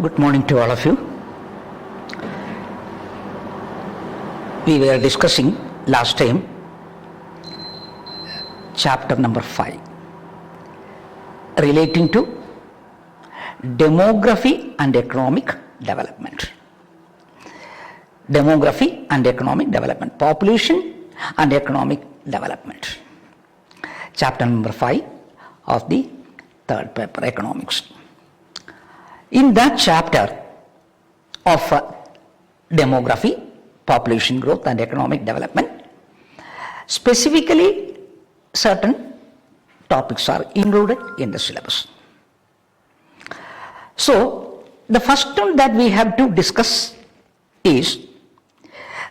Good morning to all of you. We were discussing last time chapter number 5 relating to demography and economic development. Demography and economic development, population and economic development. Chapter number 5 of the third paper, economics. In that chapter of demography, population growth and economic development, specifically certain topics are included in the syllabus. So, the first one that we have to discuss is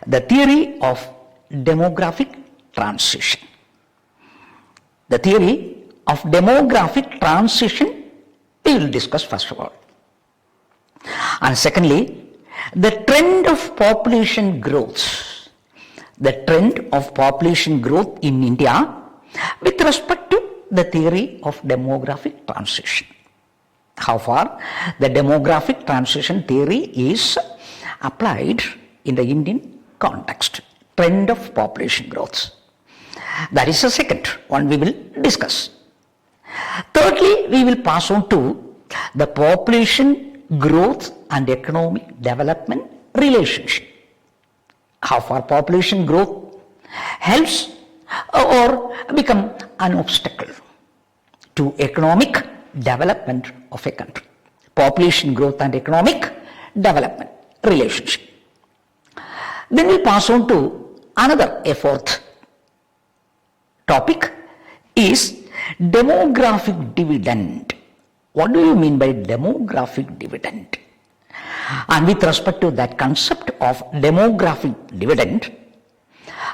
the theory of demographic transition. The theory of demographic transition we will discuss first of all. And secondly, the trend of population growth. The trend of population growth in India with respect to the theory of demographic transition. How far the demographic transition theory is applied in the Indian context. Trend of population growth. That is the second one we will discuss. Thirdly, we will pass on to the population growth and economic development relationship. How far population growth helps or become an obstacle to economic development of a country. Population growth and economic development relationship. Then we pass on to another, a fourth topic is demographic dividend. What do you mean by demographic dividend? And with respect to that concept of demographic dividend,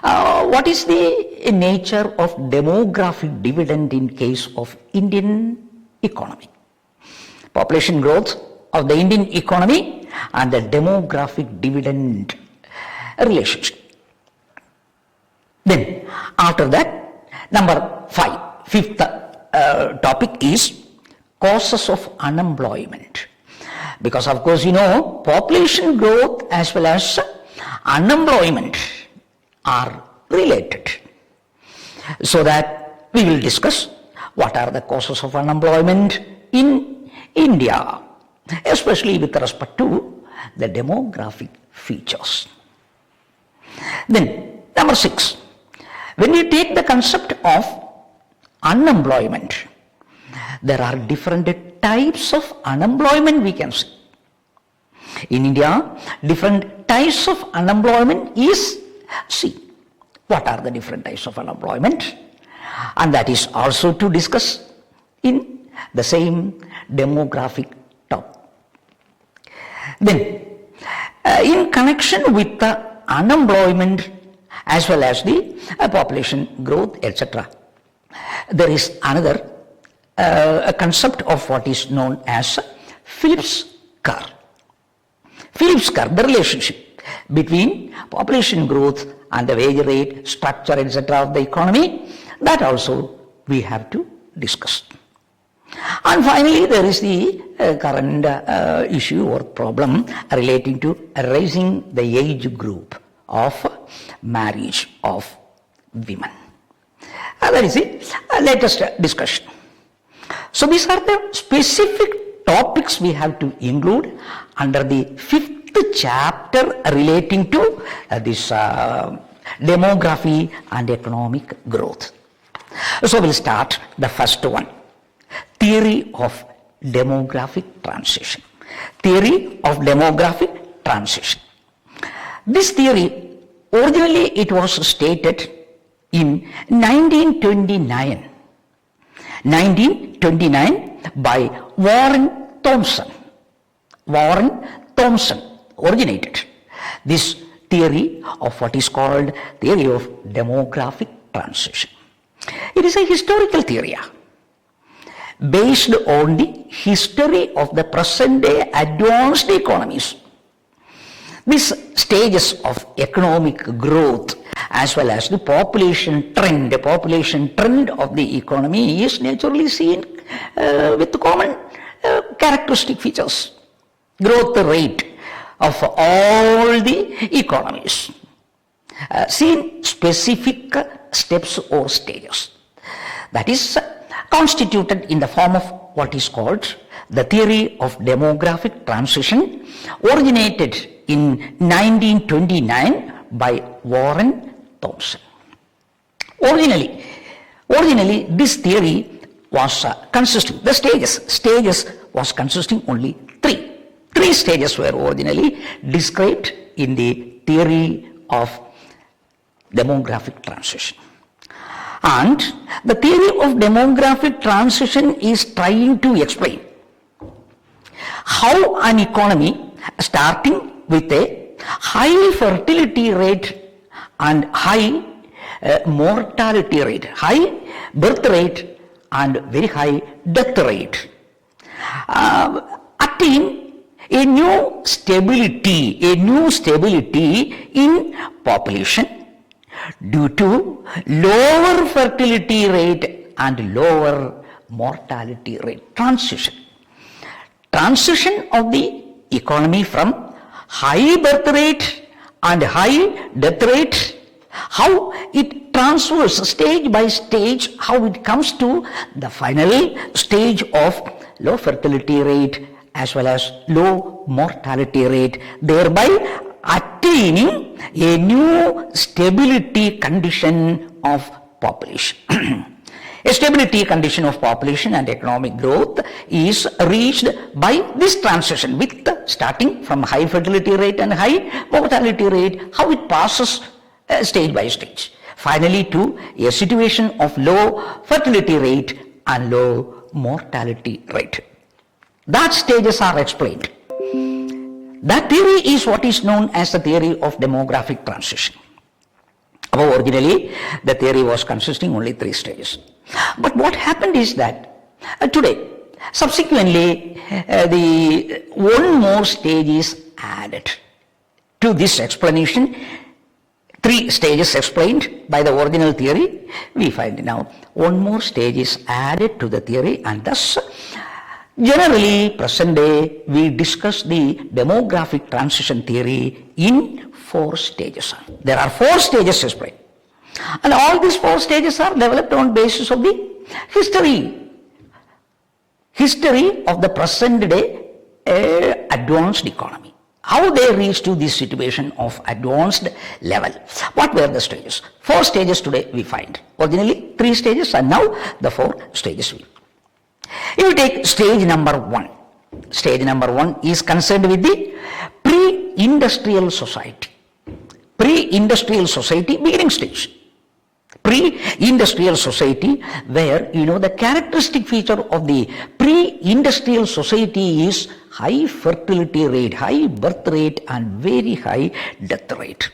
what is the nature of demographic dividend in case of Indian economy? Population growth of the Indian economy and the demographic dividend relationship. Then after that, number 5, fifth topic is causes of unemployment. Because of course, population growth as well as unemployment are related. So that we will discuss what are the causes of unemployment in India, especially with respect to the demographic features. Then, number 6, when we take the concept of unemployment, there are different types of unemployment we can see. In India, different types of unemployment is seen. What are the different types of unemployment? And that is also to discuss in the same demographic topic. Then, in connection with the unemployment as well as the population growth, etc., there is another a concept of what is known as Phillips curve. Phillips curve, the relationship between population growth and the wage rate, structure, etc. of the economy, that also we have to discuss. And finally, there is the current issue or problem relating to raising the age group of marriage of women. That is the latest discussion. So these are the specific topics we have to include under the 5th chapter relating to this demography and economic growth. So we'll start the first one, theory of demographic transition. Theory of demographic transition. This theory, originally it was stated in 1929 by Warren Thompson. Warren Thompson originated this theory of what is called theory of demographic transition. It is a historical theory based on the history of the present day advanced economies. These stages of economic growth as well as the population trend of the economy is naturally seen with common characteristic features. growth rate of all the economies. Seen specific steps or stages. That is constituted in the form of what is called the theory of demographic transition, originated in 1929 by Warren Thompson. Originally this theory was consisting, the stages was consisting only three stages were originally described in the theory of demographic transition. And the theory of demographic transition is trying to explain how an economy starting with a high fertility rate and high mortality rate, high birth rate and very high death rate, attain a new stability in population due to lower fertility rate and lower mortality rate. Transition of the economy from high birth rate and high death rate, how it transfers stage by stage, how it comes to the final stage of low fertility rate as well as low mortality rate, thereby attaining a new stability condition of population. A stability condition of population and economic growth is reached by this transition, with starting from high fertility rate and high mortality rate, how it passes stage by stage, finally to a situation of low fertility rate and low mortality rate. That stages are explained. That theory is what is known as the theory of demographic transition. Originally, the theory was consisting only three stages. But what happened is that today, subsequently, the one more stage is added to this explanation. Three stages explained by the original theory, we find now one more stage is added to the theory, and thus generally present day we discuss the demographic transition theory in 4 stages. There are 4 stages explained, and all these 4 stages are developed on basis of the history of the present day advanced economy. How they reached to this situation of advanced level. What were the stages? 4 stages today we find. Originally 3 stages, and now the 4 stages we. If you take stage number 1. Stage number 1 is concerned with the pre-industrial society. Pre-industrial society beginning stage. Pre-industrial society, where the characteristic feature of the pre-industrial society is high fertility rate, high birth rate and very high death rate.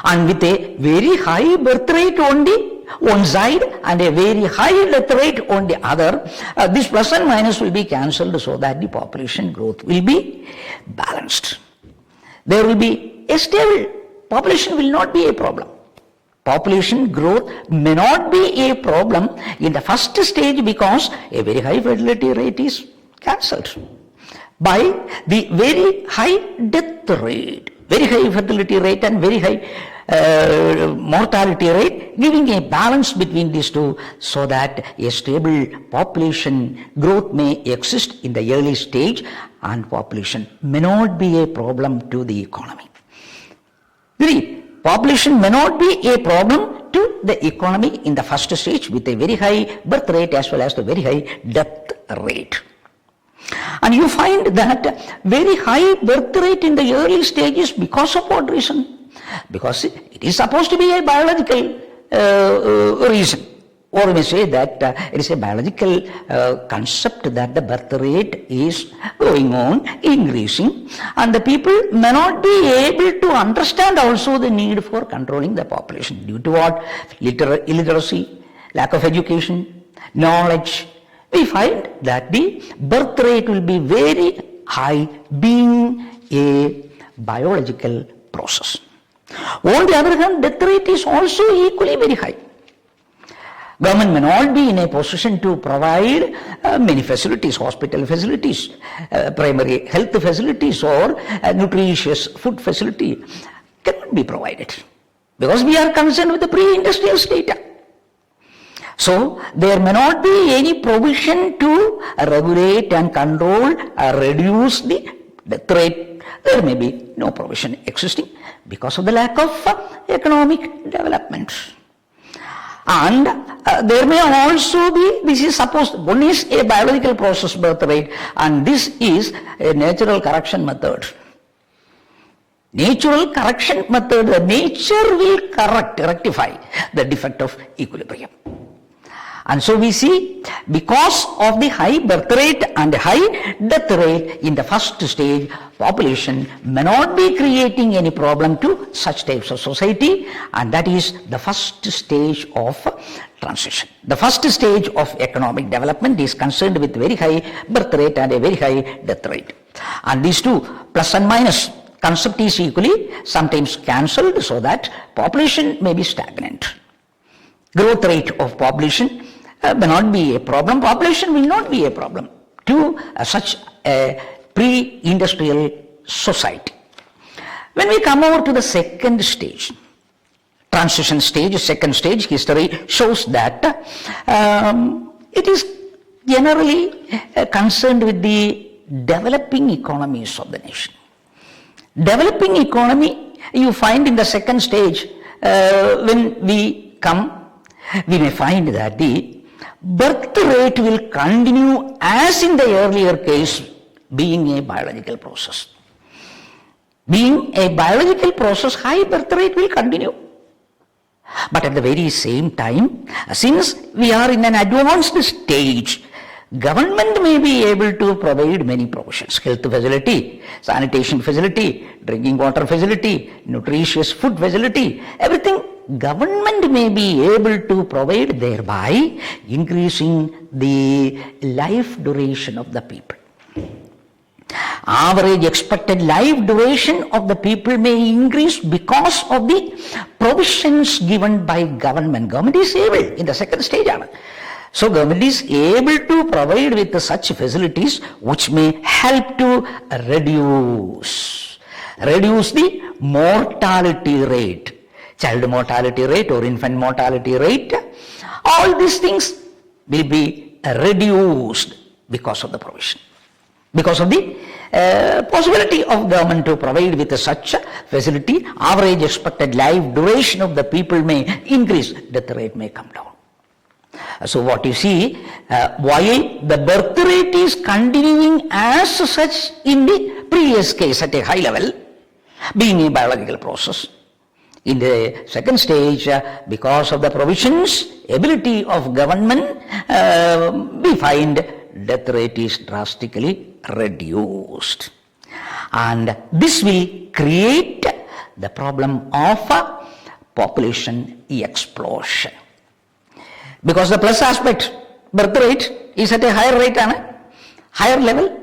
And with a very high birth rate on the one side and a very high death rate on the other, this plus and minus will be cancelled so that the population growth will be balanced. There will be a stable population, will not be a problem. Population growth may not be a problem in the first stage because a very high fertility rate is cancelled by the very high death rate, very high fertility rate and very high mortality rate, giving a balance between these two so that a stable population growth may exist in the early stage and population may not be a problem to the economy. Population may not be a problem to the economy in the first stage with a very high birth rate as well as the very high death rate. And you find that very high birth rate in the early stages, because of what reason? Because it is supposed to be a biological reason. Or we may say that it is a biological concept that the birth rate is going on, increasing, and the people may not be able to understand also the need for controlling the population due to what? Illiteracy, lack of education, knowledge. We find that the birth rate will be very high, being a biological process. On the other hand, death rate is also equally very high. Government may not be in a position to provide many facilities, hospital facilities, primary health facilities, or nutritious food facility cannot be provided because we are concerned with the pre-industrial state. So there may not be any provision to regulate and control or reduce the death rate. There may be no provision existing because of the lack of economic development. And there may also be, this is supposed, one is a biological process birth rate and this is a natural correction method. Natural correction method, the nature will rectify the defect of equilibrium. And so we see, because of the high birth rate and high death rate in the first stage, population may not be creating any problem to such types of society, and that is the first stage of transition. The first stage of economic development is concerned with very high birth rate and a very high death rate. And these two, plus and minus, concept is equally sometimes cancelled so that population may be stagnant. Growth rate of population may not be a problem. Population will not be a problem to such a pre-industrial society. When we come over to the second stage, transition stage, second stage, history shows that it is generally concerned with the developing economies of the nation. Developing economy, you find in the second stage, when we come, we may find that the birth rate will continue as in the earlier case, being a biological process. Being a biological process, high birth rate will continue. But at the very same time, since we are in an advanced stage, government may be able to provide many provisions, health facility, sanitation facility, drinking water facility, nutritious food facility, everything government may be able to provide, thereby increasing the life duration of the people. Average expected life duration of the people may increase because of the provisions given by government. Government is able in the second stage. So government is able to provide with such facilities which may help to reduce the mortality rate, child mortality rate or infant mortality rate. All these things will be reduced because of the provision, because of the possibility of government to provide with such facility. Average expected life duration of the people may increase, death rate may come down. So what you see, while the birth rate is continuing as such in the previous case at a high level, being a biological process, in the second stage, because of the provisions, ability of government, we find death rate is drastically reduced. And this will create the problem of population explosion. Because the plus aspect, birth rate is at a higher rate and a higher level,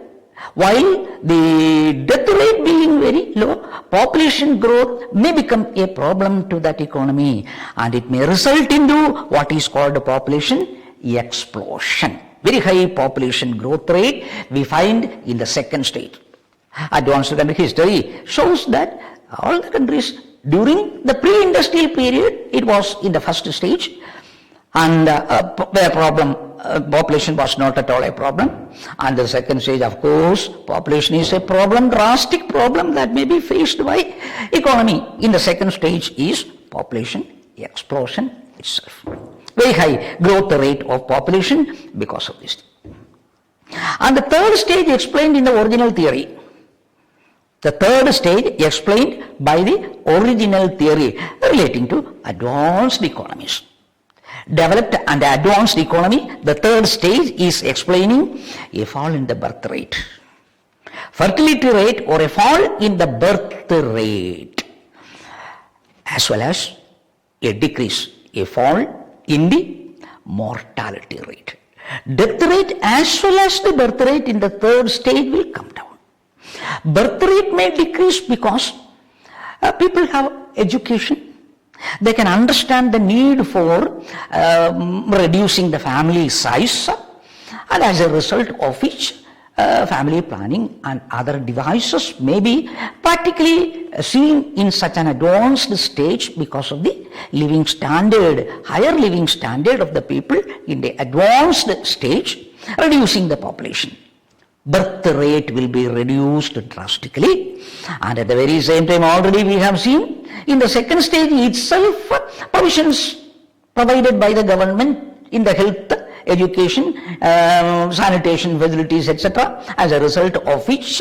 while the death rate being very low, population growth may become a problem to that economy and it may result into what is called a population explosion. Very high population growth rate we find in the second stage. Advanced country history shows that all the countries during the pre-industrial period, it was in the first stage, and where population was not at all a problem. And the second stage, of course, population is a problem, drastic problem that may be faced by economy. In the second stage is population explosion itself. Very high growth rate of population because of this. And the third stage explained in the original theory. The third stage explained by the original theory relating to advanced economies. Developed and advanced economy, the third stage is explaining a fall in the birth rate, fertility rate, or a fall in the birth rate, as well as a decrease, a fall in the mortality rate. Death rate as well as the birth rate in the third stage will come down. Birth rate may decrease because people have education, They can understand the need for reducing the family size, and as a result of which family planning and other devices may be particularly seen in such an advanced stage because of the living standard, higher living standard of the people in the advanced stage, reducing the population. Birth rate will be reduced drastically, and at the very same time already we have seen in the second stage itself provisions provided by the government in the health, education, sanitation facilities, etc., as a result of which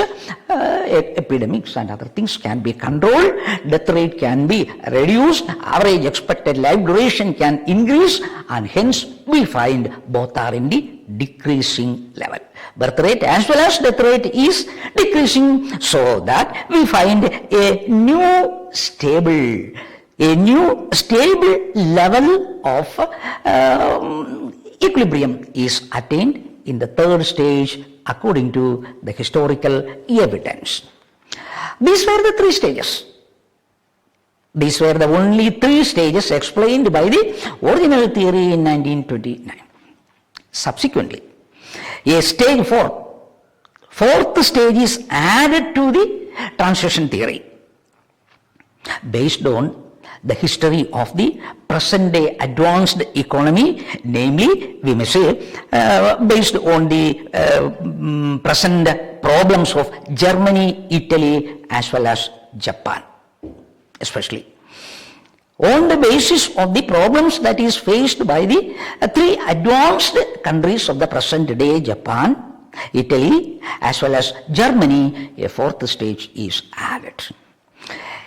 epidemics and other things can be controlled, death rate can be reduced, average expected life duration can increase, and hence we find both are in the decreasing level. Birth rate as well as death rate is decreasing, so that we find a new stable level of equilibrium is attained in the third stage according to the historical evidence. These were the three stages. These were the only three stages explained by the original theory in 1929. Subsequently, a stage fourth stage is added to the transition theory based on the history of the present day advanced economy, namely we may say based on the present problems of Germany, Italy as well as Japan especially. On the basis of the problems that is faced by the three advanced countries of the present day, Japan, Italy as well as Germany, a fourth stage is added.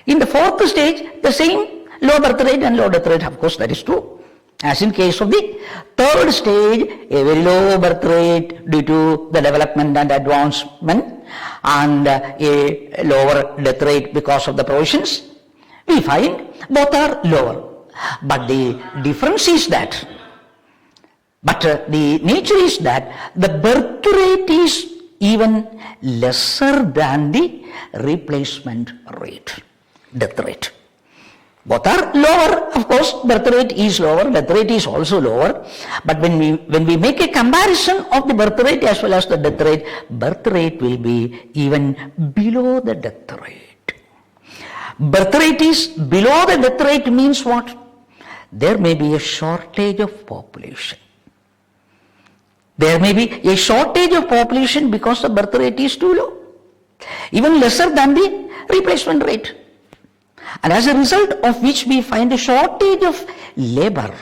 In the fourth stage, the same low birth rate and low death rate, of course, that is true. As in case of the third stage, a very low birth rate due to the development and advancement, and a lower death rate because of the provisions, we find both are lower. But the difference is that, the nature is that the birth rate is even lesser than the replacement rate, death rate. Both are lower, of course, birth rate is lower, death rate is also lower, but when we make a comparison of the birth rate as well as the death rate, birth rate will be even below the death rate. Birth rate is below the death rate means what? There may be a shortage of population. There may be a shortage of population because the birth rate is too low, even lesser than the replacement rate. And as a result of which we find a shortage of labor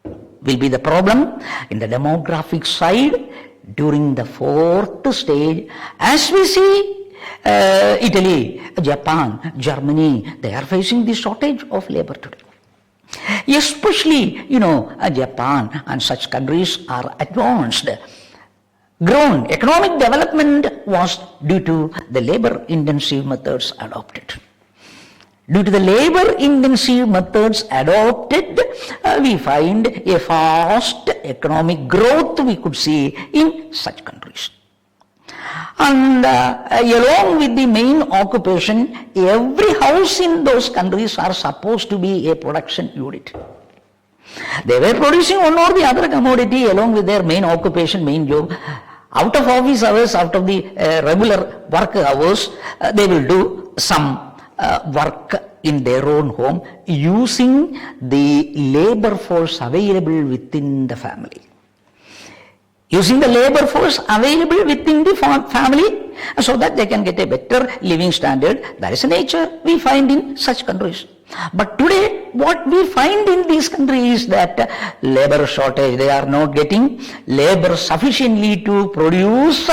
will be the problem in the demographic side during the fourth stage. As we see Italy, Japan, Germany, they are facing the shortage of labor today. Especially, Japan and such countries are advanced. Grown economic development was due to the labor-intensive methods adopted. Due to the labor-intensive methods adopted, we find a fast economic growth we could see in such countries. And along with the main occupation, every house in those countries are supposed to be a production unit. They were producing one or the other commodity along with their main occupation, main job. Out of office hours, out of the regular work hours, they will do some work in their own home using the labor force available within the family. Using the labor force available within the family so that they can get a better living standard. That is a nature we find in such countries. But today what we find in these countries is that labor shortage, they are not getting labor sufficiently to produce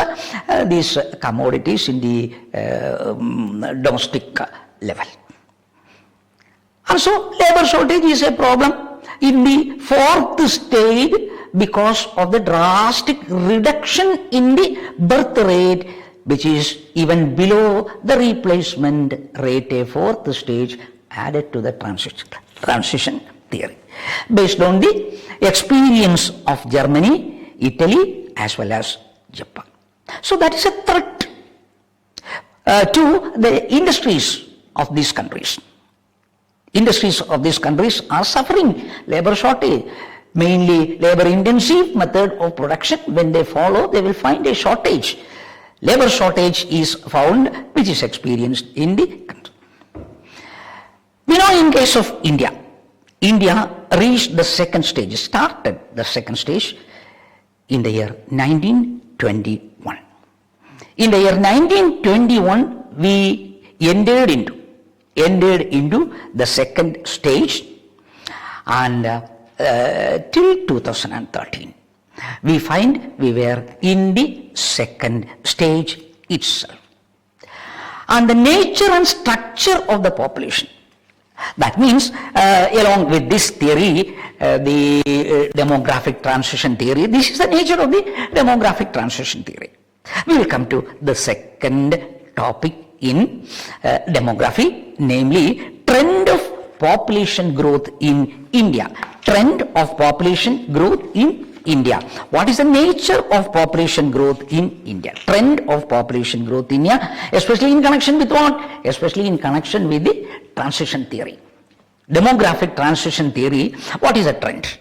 these commodities in the domestic level. And so labor shortage is a problem in the fourth stage because of the drastic reduction in the birth rate, which is even below the replacement rate, a fourth stage added to the transition theory, based on the experience of Germany, Italy, as well as Japan. So that is a threat to the industries of these countries. industries of these countries are suffering labor shortage, mainly labor intensive method of production. When they follow, they will find a shortage. Labor shortage is found, which is experienced in the country. We know in case of India, India reached the second stage, started the second stage in the year 1921. In the year 1921, we entered into the second stage, and till 2013, we find we were in the second stage itself. And the nature and structure of the population, that means along with this theory, the demographic transition theory, this is the nature of the demographic transition theory. We will come to the second topic in demography, namely trend of population growth in India. Trend of population growth in India. What is the nature of population growth in India? Trend of population growth in India, especially in connection with what? Especially in connection with the transition theory. Demographic transition theory, what is a trend?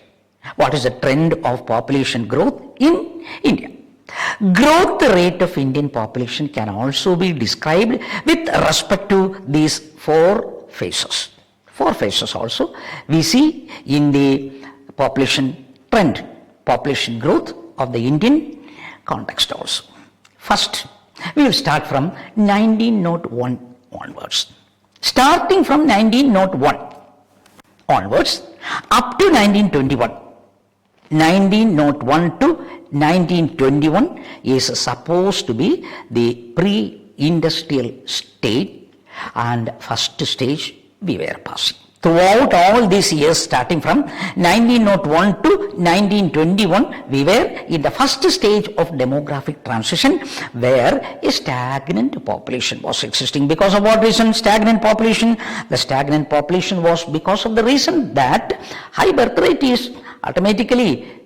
What is the trend of population growth in India? Growth rate of Indian population can also be described with respect to these four phases. Four phases also we see in the population trend, population growth of the Indian context also. First, we will start from 1901 onwards. Starting from 1901 onwards up to 1921. 1901 to 1921 is supposed to be the pre-industrial state, and first stage we were passing. Throughout all these years, starting from 1901 to 1921, we were in the first stage of demographic transition, where a stagnant population was existing. Because of what reason stagnant population? The stagnant population was because of the reason that high birth rate is automatically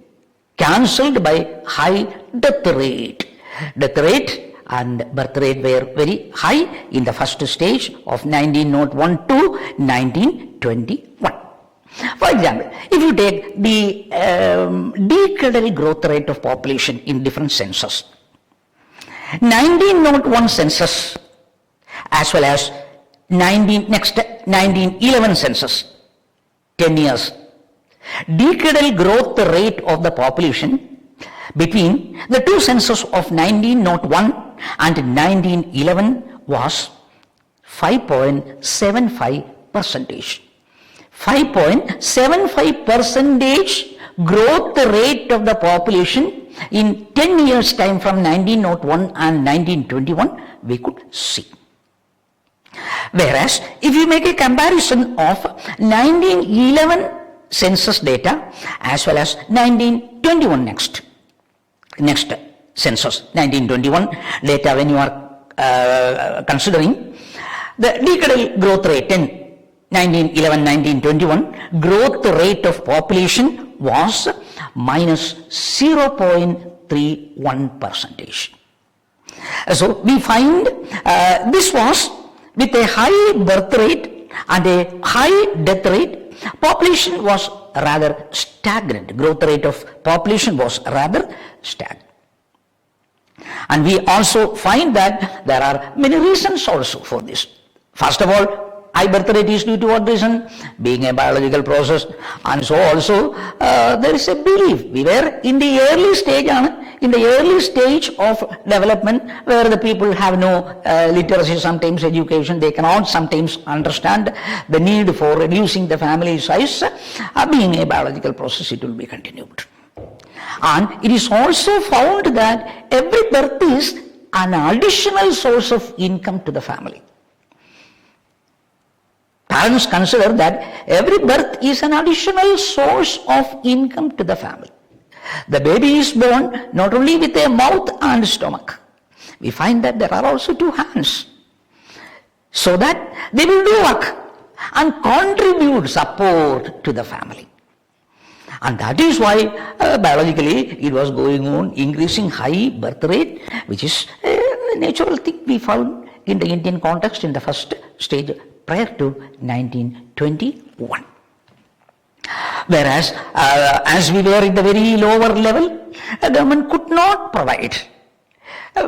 cancelled by high death rate. Death rate and birth rate were very high in the first stage of 1901 to 1921. For example, if you take the decadal growth rate of population in different census, 1901 census as well as 1911 census, 10 years, decadal growth rate of the population between the two census of 1901 and 1911 was 5.75%. 5.75% growth rate of the population in 10 years time from 1901 and 1921 we could see. Whereas if you make a comparison of 1911 census data as well as 1921 next census 1921 data, when you are considering the decadal growth rate in 1911-1921, growth rate of population was minus 0.31%. So we find this was with a high birth rate and a high death rate, population was rather stagnant. Growth rate of population was rather stagnant. And we also find that there are many reasons also for this. First of all, high birth rate is due to what reason? Being a biological process, and so also there is a belief. We were in the early stage of development, where the people have no literacy, sometimes education, they cannot sometimes understand the need for reducing the family size. Being a biological process, it will be continued. And it is also found that every birth is an additional source of income to the family. Parents consider that every birth is an additional source of income to the family. The baby is born not only with a mouth and stomach. We find that there are also two hands, so that they will do work and contribute support to the family. And that is why biologically it was going on increasing high birth rate, which is a natural thing we found in the Indian context in the first stage prior to 1921. Whereas, as we were at the very lower level, the government could not provide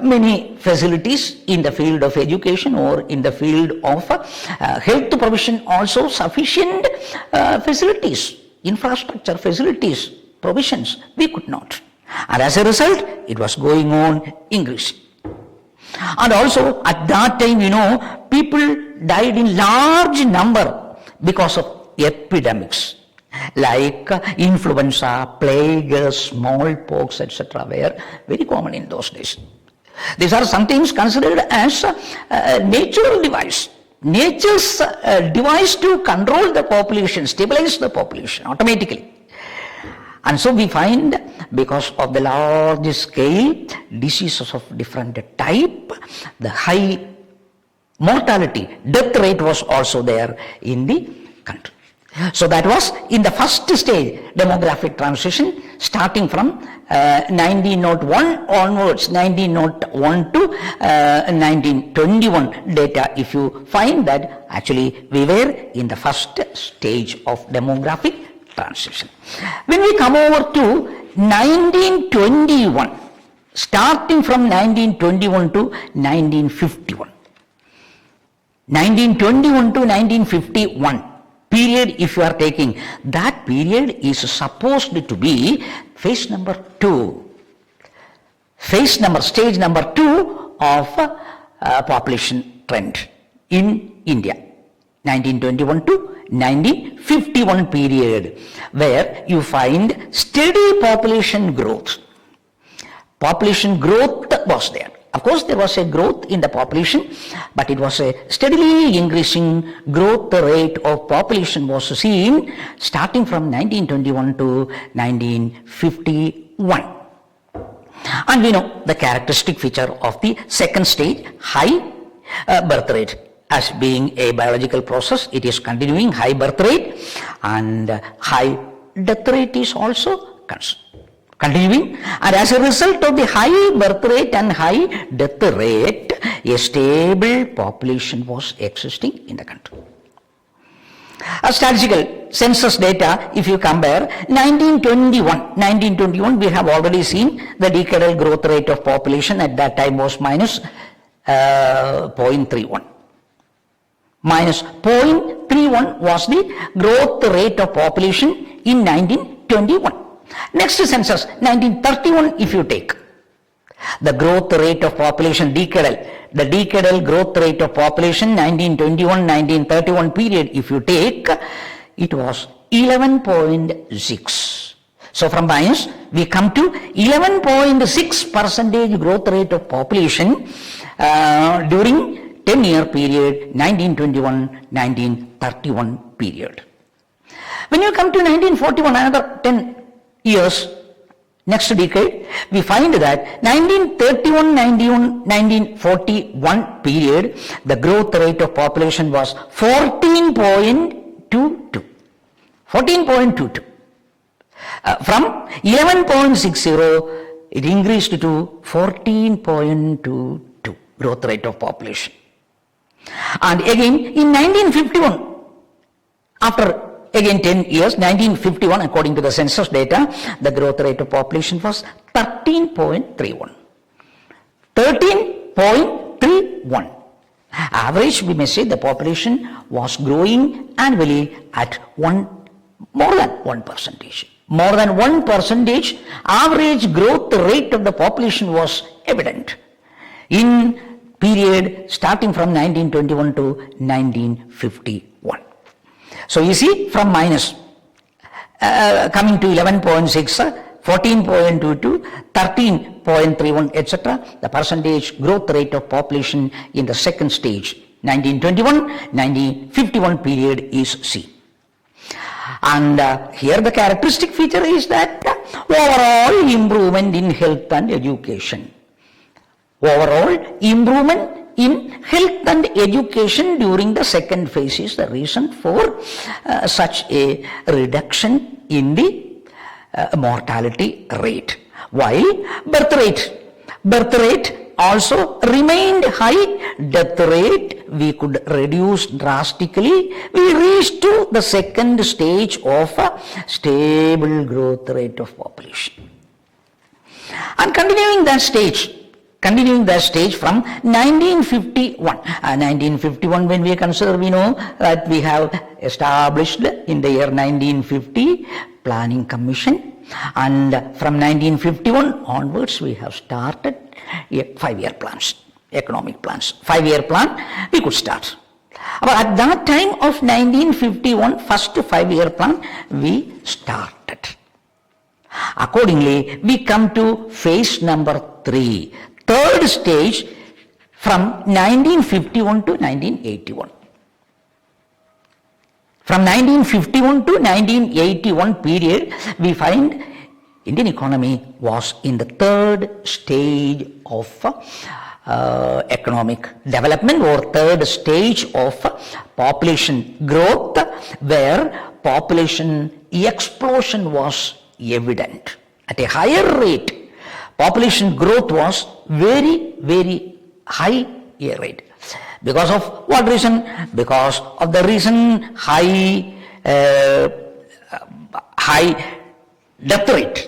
many facilities in the field of education or in the field of health provision, also sufficient facilities, infrastructure facilities, provisions, we could not. And as a result, it was going on increasing. And also at that time, people died in large number because of epidemics like influenza, plague, smallpox, etc. were very common in those days. These are sometimes considered as a natural device. Nature's device to control the population, stabilize the population automatically. And so we find, because of the large scale diseases of different type, the high mortality, death rate was also there in the country. So that was in the first stage, demographic transition, starting from 1901 onwards, 1901 to 1921 data. If you find that, actually we were in the first stage of demographic transition. When we come over to 1921, starting from 1921 to 1951, 1921 to 1951 period, if you are taking, that period is supposed to be phase number 2. Stage number 2 of population trend in India. 1921 to 1951 period, where you find steady population growth. Population growth was there. Of course, there was a growth in the population, but it was a steadily increasing growth rate of population was seen starting from 1921 to 1951. And we know the characteristic feature of the second stage, high birth rate. As being a biological process, it is continuing high birth rate, and high death rate is also continuing, and as a result of the high birth rate and high death rate, a stable population was existing in the country. Statistical census data, if you compare 1921 we have already seen the decadal growth rate of population at that time was minus 0.31. Minus 0.31 was the growth rate of population in 1921. Next census, 1931, if you take the growth rate of population decadal, the decadal growth rate of population 1921-1931 period, if you take, it was 11.6. So from minus, we come to 11.6% growth rate of population during 10-year period, 1921-1931 period. When you come to 1941, another 10 years, next decade, we find that 1931-1941 period, the growth rate of population was 14.22. 14.22. From 11.60, it increased to 14.22 growth rate of population. And again in 1951, after again 10 years, 1951, according to the census data, the growth rate of population was 13.31. 13.31. Average, we may say the population was growing annually at more than 1%. More than 1% average growth rate of the population was evident in period starting from 1921 to 1951. So you see, from minus coming to 11.6, 14.22, 13.31, etc., the percentage growth rate of population in the second stage, 1921-1951 period is C. And here the characteristic feature is that overall improvement in health and education. Overall improvement in health and education during the second phase is the reason for such a reduction in the mortality rate. While birth rate also remained high, death rate we could reduce drastically. We reached to the second stage of a stable growth rate of population. And continuing that stage from 1951. 1951, when we consider, we know that we have established in the year 1950 Planning Commission, and from 1951 onwards we have started 5-year plans, economic plans. 5-year plan we could start. But at that time of 1951, first 5-year plan we started. Accordingly, we come to phase number 3, third stage from 1951 to 1981. From 1951 to 1981 period, we find Indian economy was in the third stage of economic development, or third stage of population growth, where population explosion was evident. At a higher rate, population growth was very, very high rate. Because of what reason? Because of the reason high death rate.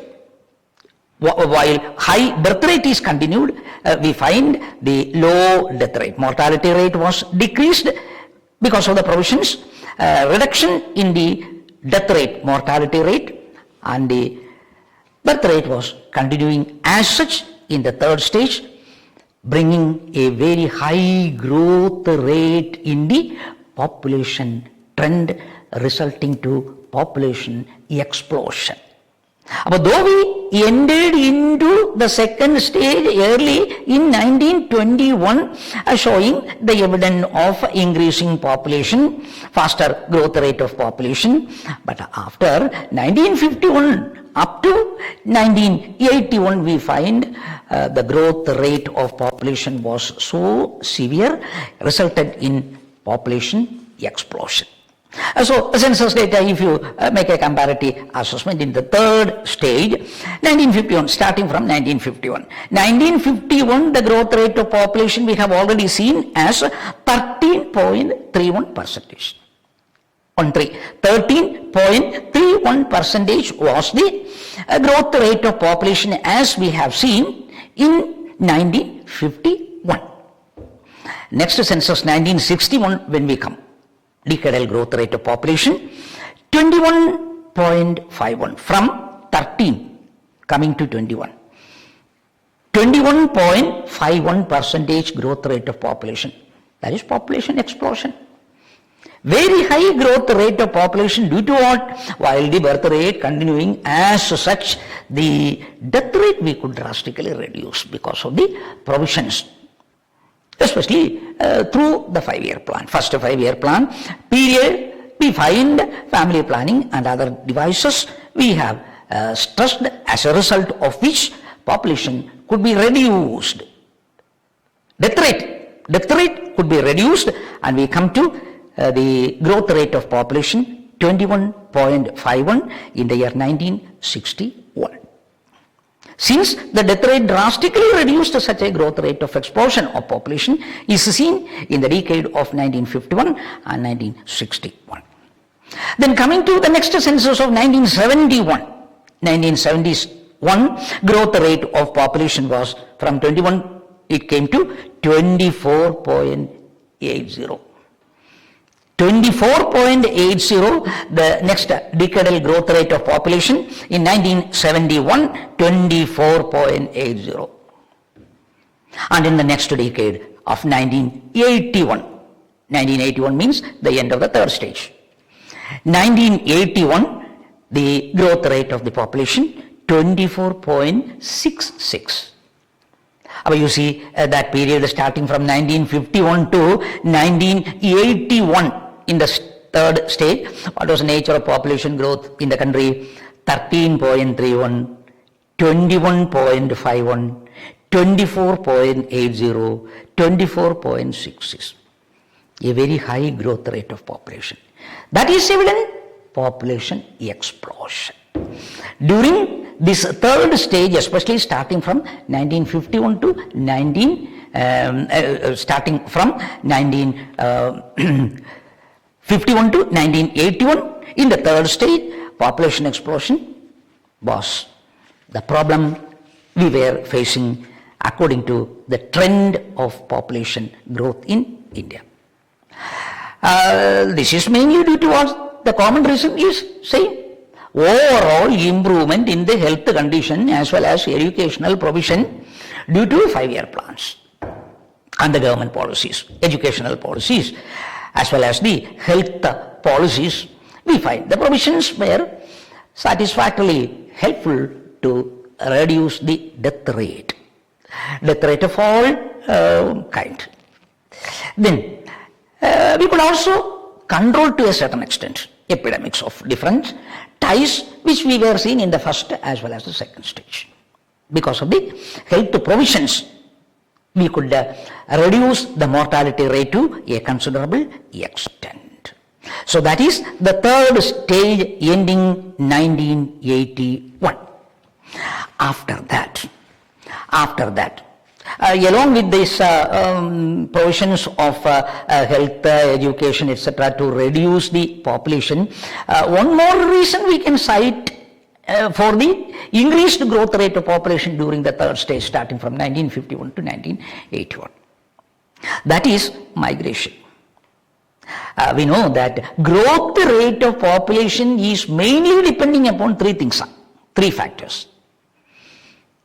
While high birth rate is continued, we find the low death rate. Mortality rate was decreased because of the provisions. Reduction in the death rate, mortality rate, and the birth rate was continuing as such in the third stage, bringing a very high growth rate in the population trend, resulting to population explosion. But though we ended into the second stage early in 1921, showing the evidence of increasing population, faster growth rate of population, but after 1951 up to 1981, we find the growth rate of population was so severe, resulted in population explosion. So census data, if you make a comparative assessment in the third stage, 1951, starting from 1951. 1951, the growth rate of population we have already seen as 13.31%. 13.31% was the growth rate of population as we have seen in 1951. Next census, 1961, when we come. Decadal growth rate of population 21.51, from 13 coming to 21. 21.51% growth rate of population. That is population explosion. Very high growth rate of population due to what? While the birth rate continuing as such, the death rate we could drastically reduce because of the provisions, especially through the 5-year plan. First 5-year plan period, we find family planning and other devices we have stressed, as a result of which population could be reduced. Death rate could be reduced, and we come to the growth rate of population 21.51 in the year 1961. Since the death rate drastically reduced, such a growth rate of explosion of population is seen in the decade of 1951 and 1961. Then coming to the next census of 1971. 1971, growth rate of population was from 21, it came to 24.80. 24.80, the next decadal growth rate of population in 1971, 24.80. And in the next decade of 1981 means the end of the third stage. 1981, the growth rate of the population 24.66. You see that period starting from 1951 to 1981 in the third stage. What was the nature of population growth in the country? 13.31, 21.51, 24.80, 24.66. A very high growth rate of population. That is evident population explosion. During this third stage, especially starting from 1951 to 1951 to 1981, in the third stage, population explosion was the problem we were facing according to the trend of population growth in India. This is mainly due to what the common reason is saying. Overall improvement in the health condition as well as educational provision due to 5-year plans and the government policies, educational policies as well as the health policies. We find the provisions were satisfactorily helpful to reduce the death rate of all kind. Then we could also control to a certain extent epidemics of different types which we were seeing in the first as well as the second stage. Because of the health provisions, we could reduce the mortality rate to a considerable extent. So that is the third stage ending 1981. After that, along with these provisions of health, education, etc., to reduce the population, one more reason we can cite for the increased growth rate of population during the third stage, starting from 1951 to 1981. That is migration. We know that growth rate of population is mainly depending upon three factors.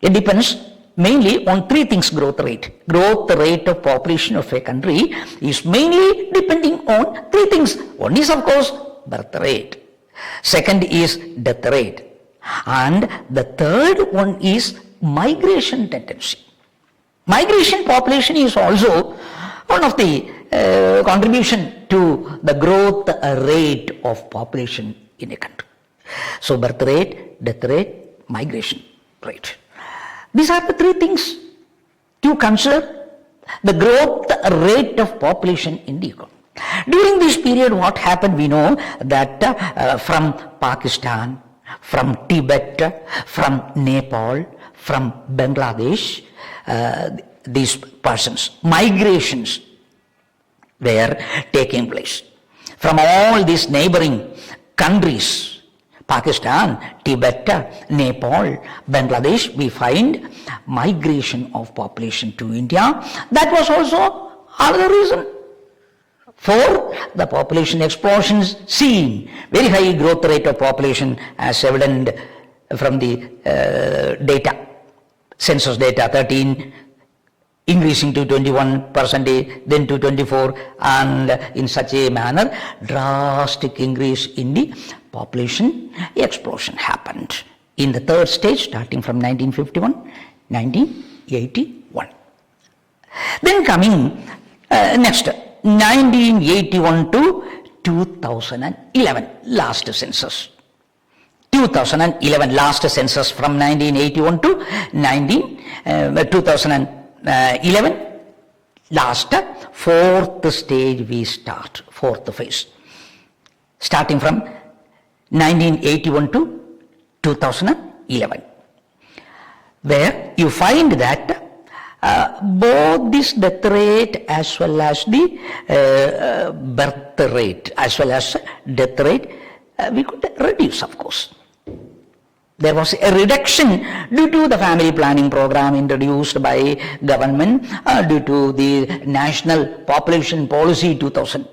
It depends mainly on three things. Growth rate of population of a country is mainly depending on three things. One is, of course, birth rate. Second is death rate. And the third one is migration tendency. Migration population is also one of the contribution to the growth rate of population in a country. So birth rate, death rate, migration rate. These are the three things to consider the growth rate of population in the economy. During this period, what happened, we know that from Pakistan, from Tibet, from Nepal, from Bangladesh, these persons, migrations were taking place. From all these neighboring countries, Pakistan, Tibet, Nepal, Bangladesh, we find migration of population to India. That was also another reason for the population explosions seen. Very high growth rate of population as evident from the data, census data, 13 increasing to 21%, then to 24%, and in such a manner, drastic increase in the population explosion happened in the third stage, starting from 1951, 1981. Then coming next, 1981 to 2011, last census. 2011, last census from 1981 to 2011, last fourth stage we start, fourth phase, starting from 1981 to 2011, where you find that both this death rate as well as the birth rate as well as death rate we could reduce, of course. There was a reduction due to the family planning program introduced by government, due to the National Population Policy 2000,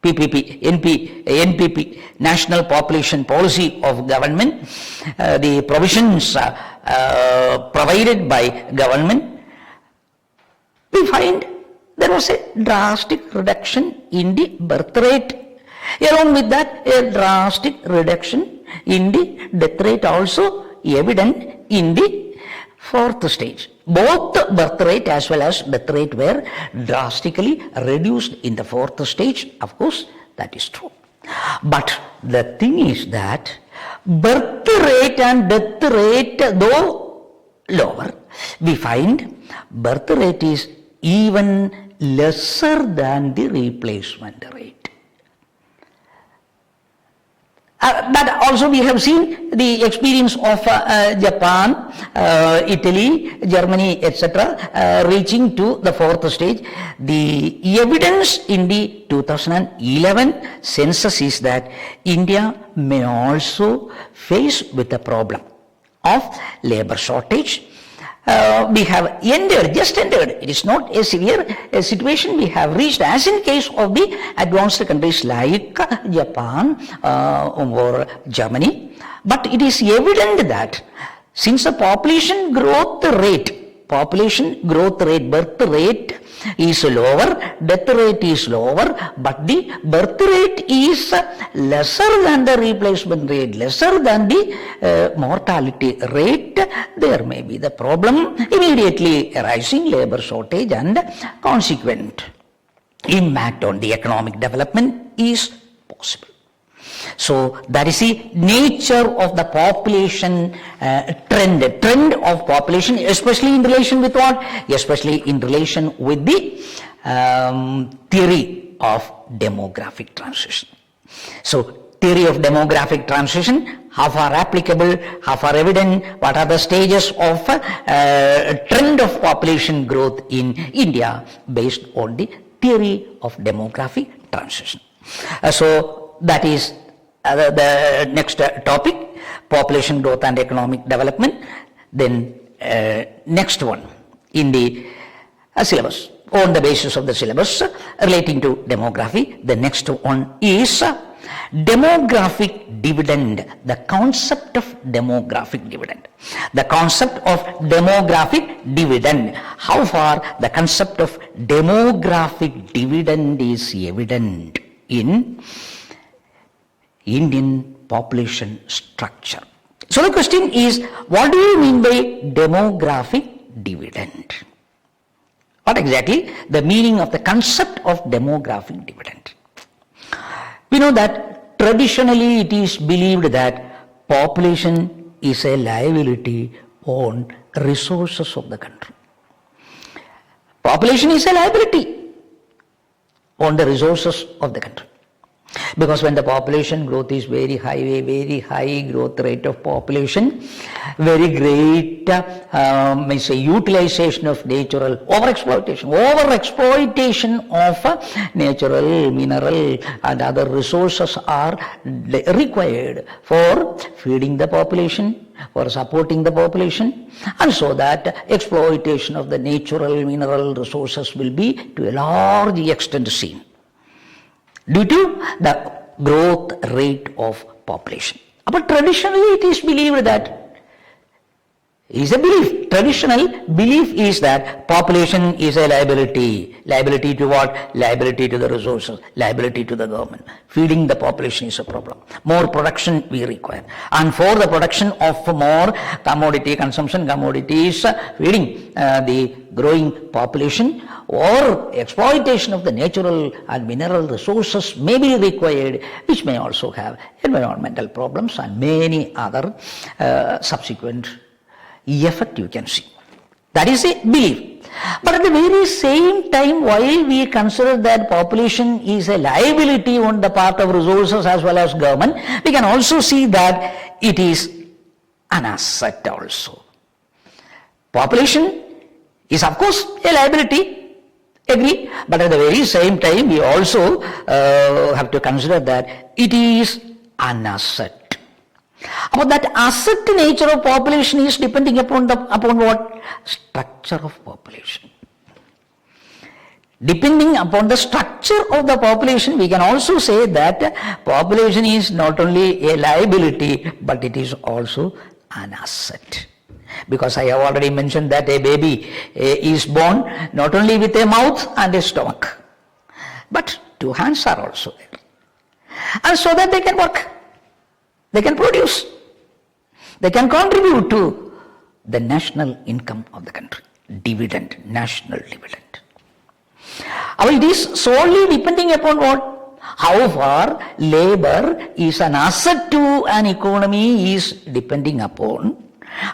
PPP, NPP, National Population Policy of government, the provisions provided by government. We find there was a drastic reduction in the birth rate. Along with that, a drastic reduction in the death rate also evident in the fourth stage. Both birth rate as well as death rate were drastically reduced in the fourth stage. Of course, that is true. But the thing is that birth rate and death rate, though lower, we find birth rate is even lesser than the replacement rate. That also we have seen the experience of Japan, Italy, Germany, etc., reaching to the fourth stage. The evidence in the 2011 census is that India may also face with the problem of labor shortage. We have just entered, it is not a severe situation we have reached, as in case of the advanced countries like Japan or Germany. But it is evident that since the population growth rate, birth rate is lower, death rate is lower, but the birth rate is lesser than the replacement rate, lesser than the mortality rate, there may be the problem immediately arising labor shortage and consequent impact on the economic development is possible. So that is the nature of the population trend of population, especially in relation with what? Especially in relation with the theory of demographic transition. So theory of demographic transition, how far applicable, how far evident, what are the stages of trend of population growth in India based on the theory of demographic transition. So that is the next topic, population growth and economic development. Then next one in the syllabus, on the basis of the syllabus relating to demography, the next one is demographic dividend, the concept of demographic dividend. The concept of demographic dividend, how far the concept of demographic dividend is evident in Indian population structure. So the question is, what do you mean by demographic dividend? What exactly the meaning of the concept of demographic dividend? We know that traditionally it is believed that population is a liability on resources of the country. Population is a liability on the resources of the country. Because when the population growth is very high growth rate of population, very great utilization of natural overexploitation of natural, mineral and other resources are required for feeding the population, for supporting the population, and so that exploitation of the natural mineral resources will be to a large extent seen due to the growth rate of population. But traditionally it is believed that, traditional belief is that population is a liability. Liability to what? Liability to the resources, liability to the government. Feeding the population is a problem. More production we require. And for the production of more commodity consumption, commodities, feeding the growing population, or exploitation of the natural and mineral resources may be required, which may also have environmental problems and many other subsequent effect you can see. That is a belief. But at the very same time, while we consider that population is a liability on the part of resources as well as government, we can also see that it is an asset also. Population is of course a liability, agree, but at the very same time we also have to consider that it is an asset. But that asset nature of population is depending upon what? Structure of population. Depending upon the structure of the population, we can also say that population is not only a liability, but it is also an asset. Because I have already mentioned that a baby is born not only with a mouth and a stomach, but two hands are also there. And so that they can work, they can produce, they can contribute to the national income of the country. Dividend, national dividend. It is solely depending upon what? How far labor is an asset to an economy is depending upon,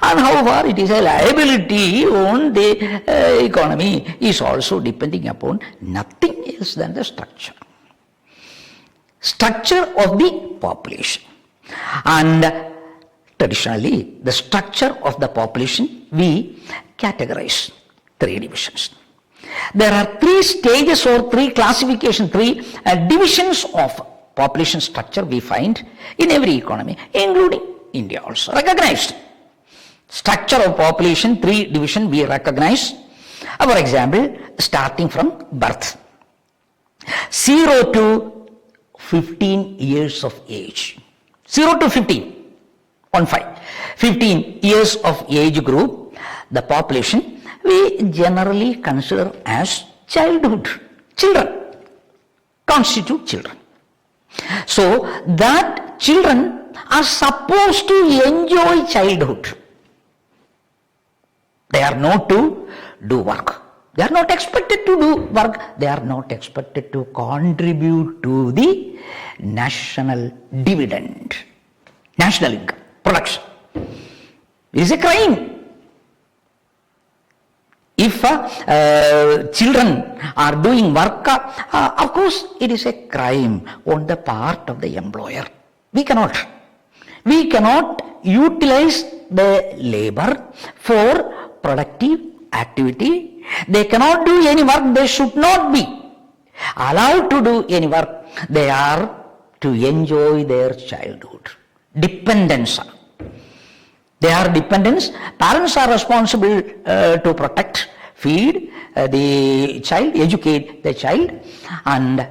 and how far it is a liability on the economy is also depending upon nothing else than the structure. Structure of the population. And traditionally, the structure of the population, we categorize 3 divisions. There are 3 stages or 3 classifications, 3 divisions of population structure we find in every economy, including India also. Recognized. Structure of population, 3 division we recognize. For example, starting from birth. 0 to 15 years of age. 0 to 15. 15 years of age group, the population we generally consider as childhood. Children constitute children. So that children are supposed to enjoy childhood. They are not to do work. They are not expected to do work. They are not expected to contribute to the national dividend, national income, production. It is a crime. If children are doing work, of course it is a crime on the part of the employer. We cannot utilize the labor for productive activity. They cannot do any work. They should not be allowed to do any work. They are to enjoy their childhood. Dependents. They are dependents. Parents are responsible to protect, feed the child, educate the child, and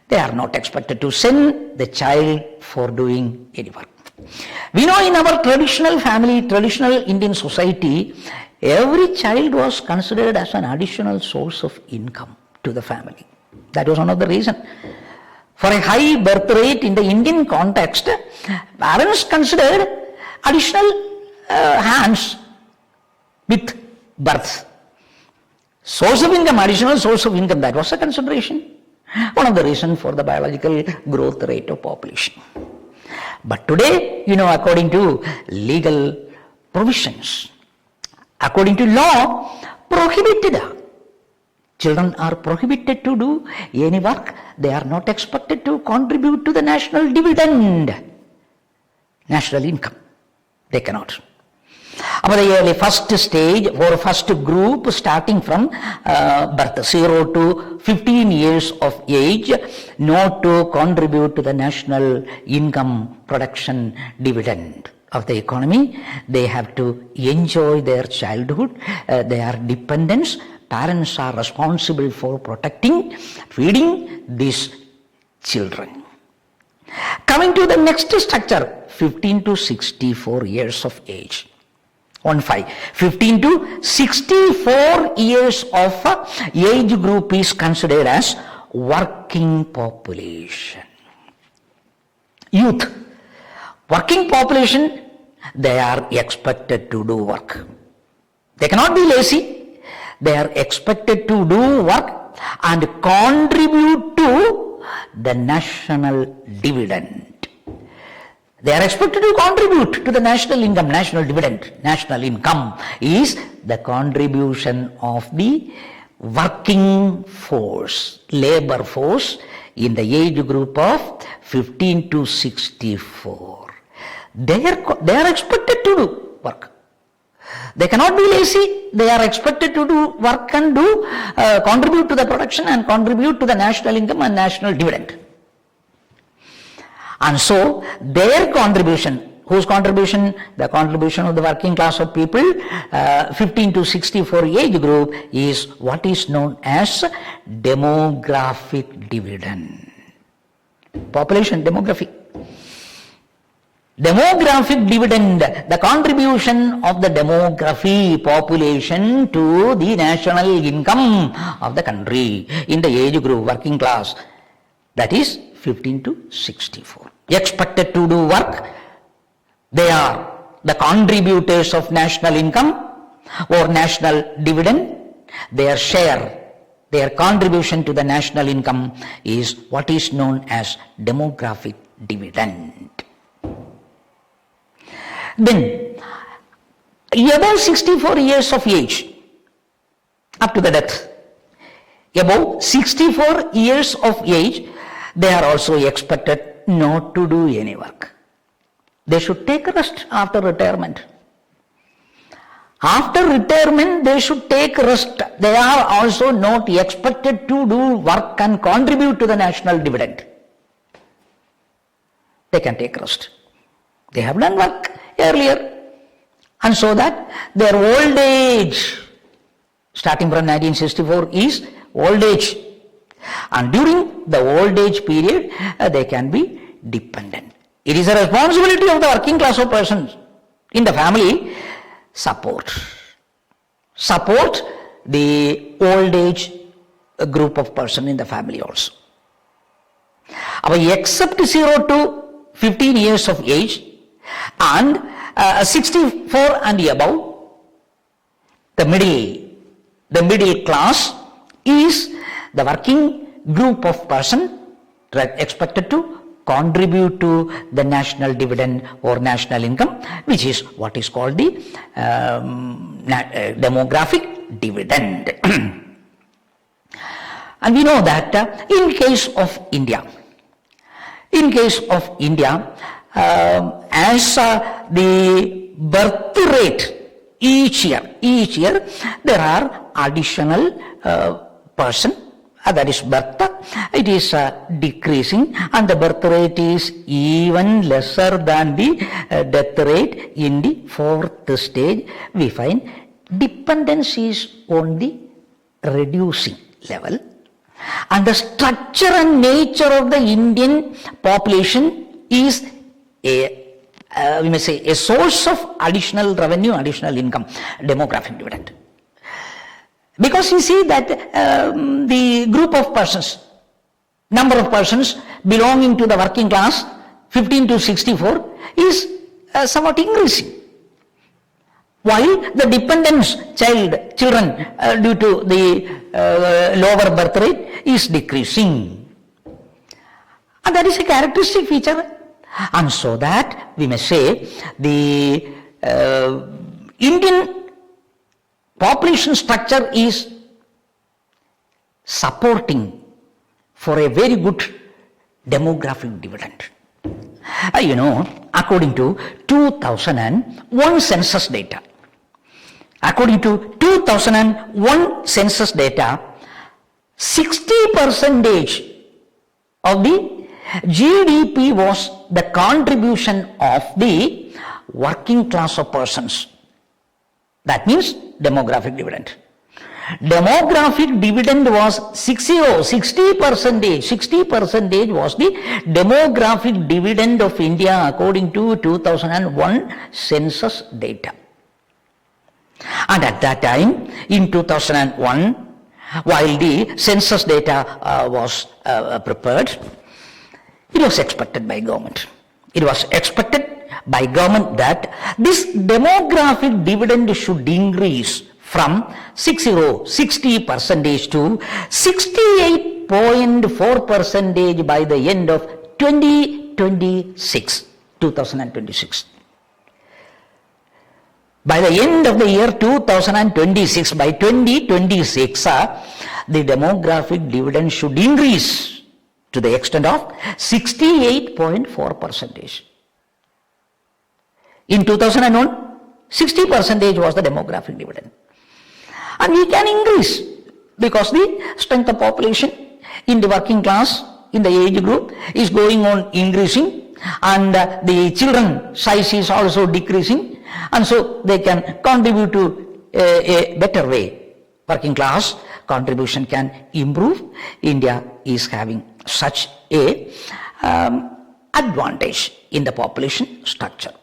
they are not expected to send the child for doing any work. We know in our traditional family, traditional Indian society, every child was considered as an additional source of income to the family. That was one of the reasons. For a high birth rate in the Indian context, parents considered additional hands with birth. Source of income, additional source of income, that was a consideration. One of the reasons for the biological growth rate of population. But today, according to legal provisions, according to law, prohibited. Children are prohibited to do any work. They are not expected to contribute to the national dividend, national income. They cannot. The first stage or first group starting from birth, 0 to 15 years of age, not to contribute to the national income production dividend of the economy. They have to enjoy their childhood. They are dependents. Parents are responsible for protecting, feeding these children. Coming to the next structure, 15 to 64 years of age. 15 to 64 years of age group is considered as working population. Youth. Working population, they are expected to do work. They cannot be lazy. They are expected to do work and contribute to the national dividend. They are expected to contribute to the national income, national dividend. National income is the contribution of the working force, labor force in the age group of 15 to 64. They are expected to do work. They cannot be lazy. They are expected to do work and contribute to the production and contribute to the national income and national dividend. And so their contribution, whose contribution? The contribution of the working class of people, 15 to 64 age group, is what is known as demographic dividend. Population demography. Demographic dividend, the contribution of the demography population to the national income of the country in the age group working class, that is 15 to 64. Expected to do work, they are the contributors of national income or national dividend. Their share, their contribution to the national income is what is known as demographic dividend. Then, above 64 years of age, up to the death, above 64 years of age, they are also expected not to do any work. They should take rest after retirement. After retirement, they should take rest. They are also not expected to do work and contribute to the national dividend. They can take rest. They have done work earlier. And so that their old age, starting from 1964, is old age. And during the old age period, they can be dependent. It is a responsibility of the working class of persons in the family support the old age group of person in the family also. Except 0 to 15 years of age and 64 and above, the middle class is the working group of person expected to contribute to the national dividend or national income, which is what is called the demographic dividend. And we know that in case of India, as the birth rate each year there are additional person, that is birth, it is decreasing, and the birth rate is even lesser than the death rate. In the fourth stage, we find dependence is on the reducing level, and the structure and nature of the Indian population is we may say a source of additional revenue, additional income, demographic dividend. Because you see that the group of persons, number of persons belonging to the working class, 15 to 64, is somewhat increasing. While the dependents, children due to the lower birth rate is decreasing. And that is a characteristic feature. And so that we may say the Indian population structure is supporting for a very good demographic dividend. According to 2001 census data, 60% of the GDP was the contribution of the working class of persons. That means demographic dividend. Demographic dividend was 60%. 60% was the demographic dividend of India according to 2001 census data. And at that time, in 2001, while the census data was prepared, it was expected by government. That this demographic dividend should increase from 60% to 68.4% by the end of 2026. By the end of the year 2026, by 2026, the demographic dividend should increase to the extent of 68.4%. In 2001, 60% was the demographic dividend. And we can increase because the strength of population in the working class, in the age group, is going on increasing, and the children size is also decreasing, and so they can contribute to a better way. Working class contribution can improve. India is having such a advantage in the population structure.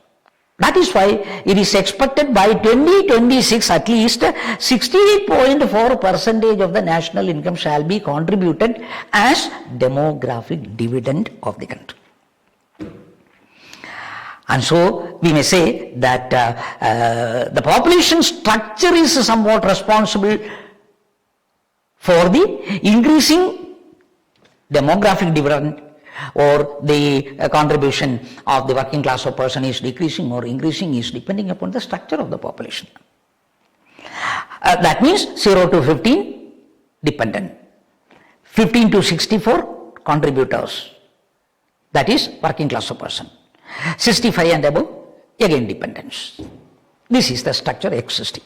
That is why it is expected by 2026 at least 68.4% of the national income shall be contributed as demographic dividend of the country. And so we may say that the population structure is somewhat responsible for the increasing demographic dividend, or the contribution of the working class of person is decreasing or increasing is depending upon the structure of the population. That means 0 to 15 dependent, 15 to 64 contributors, that is working class of person, 65 and above, again dependence. This is the structure existing.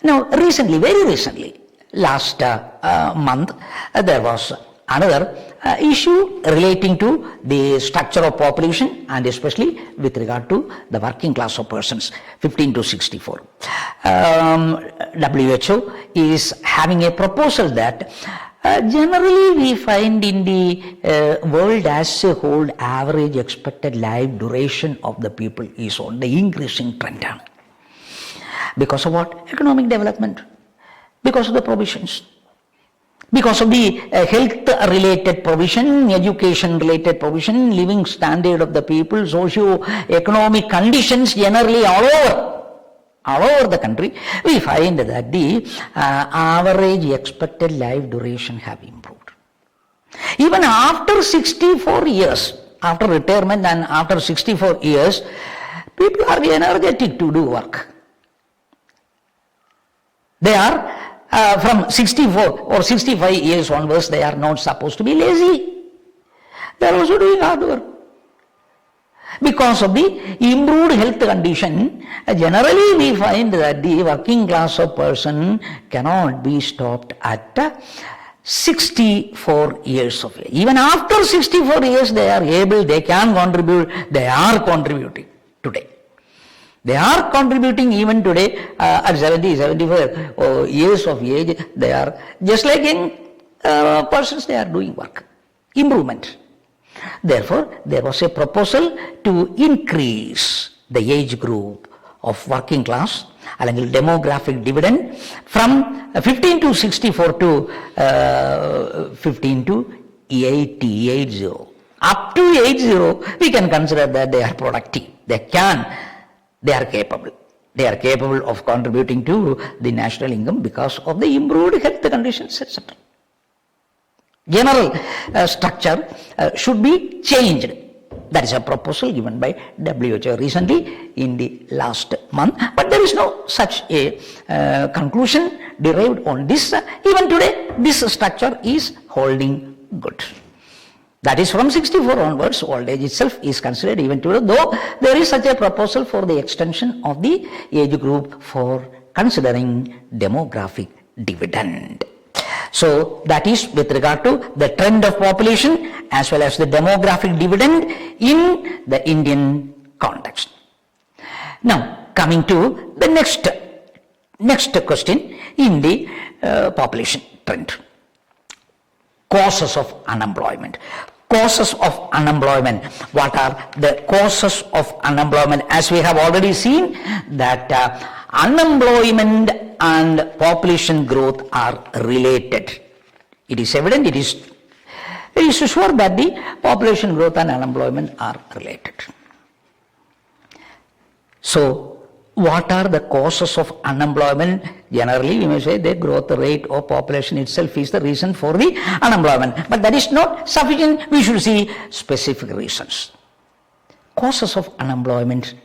Now, recently, very recently, last month, there was another issue relating to the structure of population and especially with regard to the working class of persons, 15 to 64. WHO is having a proposal that generally we find in the world as a whole, average expected life duration of the people is on the increasing trend. Because of what? Economic development. Because of the provisions. Because of the health-related provision, education-related provision, living standard of the people, socio-economic conditions generally all over the country, we find that the average expected life duration have improved. Even after 64 years, after retirement and after 64 years, people are energetic to do work. They are from 64 or 65 years onwards, they are not supposed to be lazy. They are also doing hard work. Because of the improved health condition, generally we find that the working class of person cannot be stopped at 64 years of age. Even after 64 years, they are able, they can contribute, they are contributing today. They are contributing even today at 70, 75 years of age. They are just like in persons, they are doing work. Improvement. Therefore, there was a proposal to increase the age group of working class, അല്ലെങ്കിൽ demographic dividend, from 15 to 64 to 15 to 80. Up to 80, we can consider that they are productive. They are capable. They are capable of contributing to the national income because of the improved health conditions, etc. General structure should be changed. That is a proposal given by WHO recently in the last month. But there is no such a conclusion derived on this. Even today, this structure is holding good. That is from 64 onwards, old age itself is considered even today, though there is such a proposal for the extension of the age group for considering demographic dividend. So that is with regard to the trend of population as well as the demographic dividend in the Indian context. Now coming to the next question in the population trend. Causes of unemployment. Causes of unemployment. What are the causes of unemployment? As we have already seen that unemployment and population growth are related. It is evident, it is sure that the population growth and unemployment are related. So, what are the causes of unemployment? Generally, we may say the growth rate of population itself is the reason for the unemployment. But that is not sufficient. We should see specific reasons. Causes of unemployment,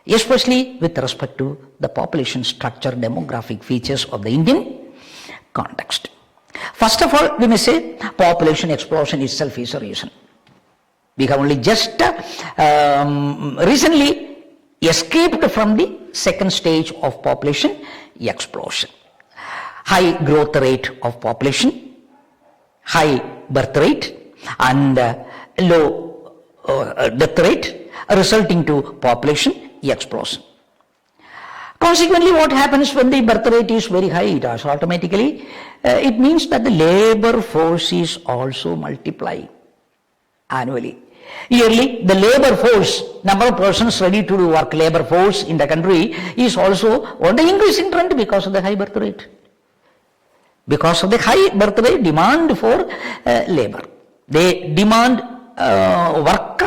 especially with respect to the population structure, demographic features of the Indian context. First of all, we may say population explosion itself is a reason. We have only just recently escaped from the second stage of population explosion. High growth rate of population, high birth rate and low death rate resulting to population explosion. Consequently, what happens when the birth rate is very high? It also automatically, it means that the labor force is also multiplying annually. Yearly, the labor force, number of persons ready to do work, labor force in the country is also on the increasing trend because of the high birth rate. Because of the high birth rate, demand for labor. They demand work,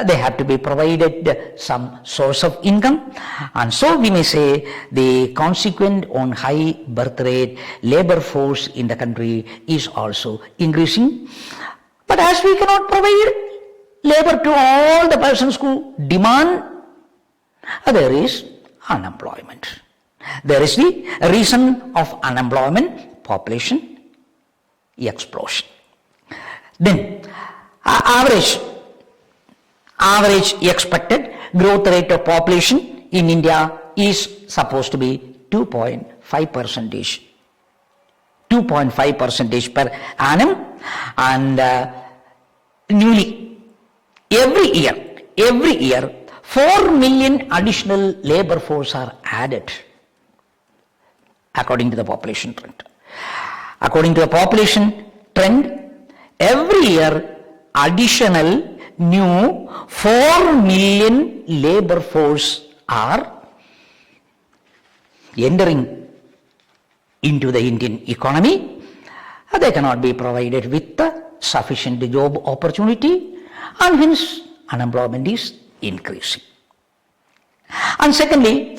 they have to be provided some source of income, and so we may say the consequent on high birth rate, labor force in the country is also increasing. But as we cannot provide labor to all the persons who demand, there is unemployment. There is the reason of unemployment, population explosion. Then average average expected growth rate of population in India is supposed to be 2.5%. 2.5% per annum, and newly every year 4 million additional labor force are added according to the population trend. According to the population trend, every year additional new 4 million labor force are entering into the Indian economy. They cannot be provided with sufficient job opportunity, and hence unemployment is increasing. And secondly,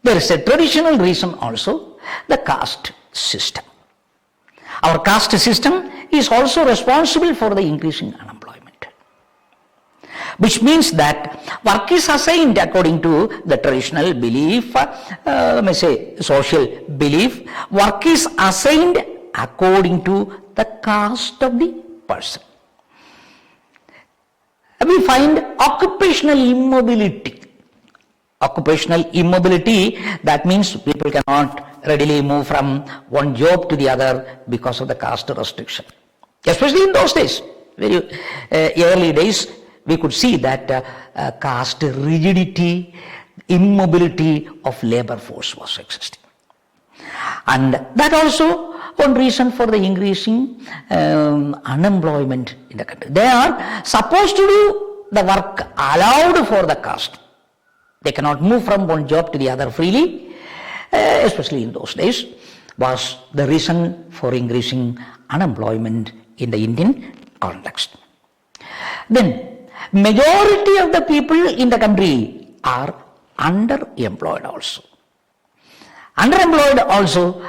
there is a traditional reason also, the caste system. Our caste system is also responsible for the increasing unemployment, which means that work is assigned according to the traditional belief, social belief. Work is assigned according to the caste of the person. We find occupational immobility. Occupational immobility, that means people cannot readily move from one job to the other because of the caste restriction. Especially in those days, very early days, we could see that caste rigidity, immobility of labor force was existing. And that also one reason for the increasing unemployment in the country. They are supposed to do the work allowed for the caste. They cannot move from one job to the other freely, especially in those days, was the reason for increasing unemployment in the Indian context. Then, majority of the people in the country are underemployed also. Underemployed also,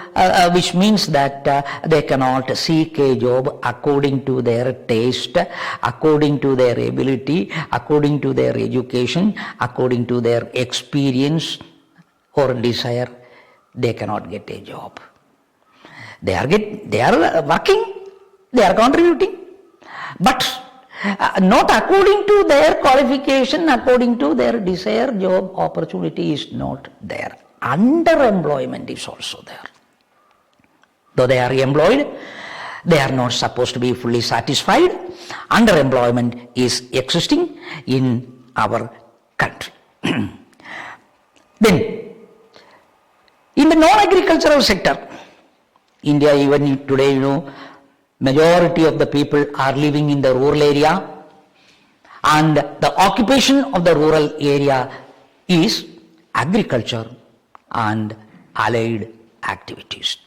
which means that they cannot seek a job according to their taste, according to their ability, according to their education, according to their experience or desire. They cannot get a job. They are working, they are contributing, but not according to their qualification, according to their desire. Job opportunity is not there. Underemployment is also there. Though they are employed, they are not supposed to be fully satisfied. Underemployment is existing in our country. Then, in the non-agricultural sector, India even today, majority of the people are living in the rural area, and the occupation of the rural area is agriculture and allied activities.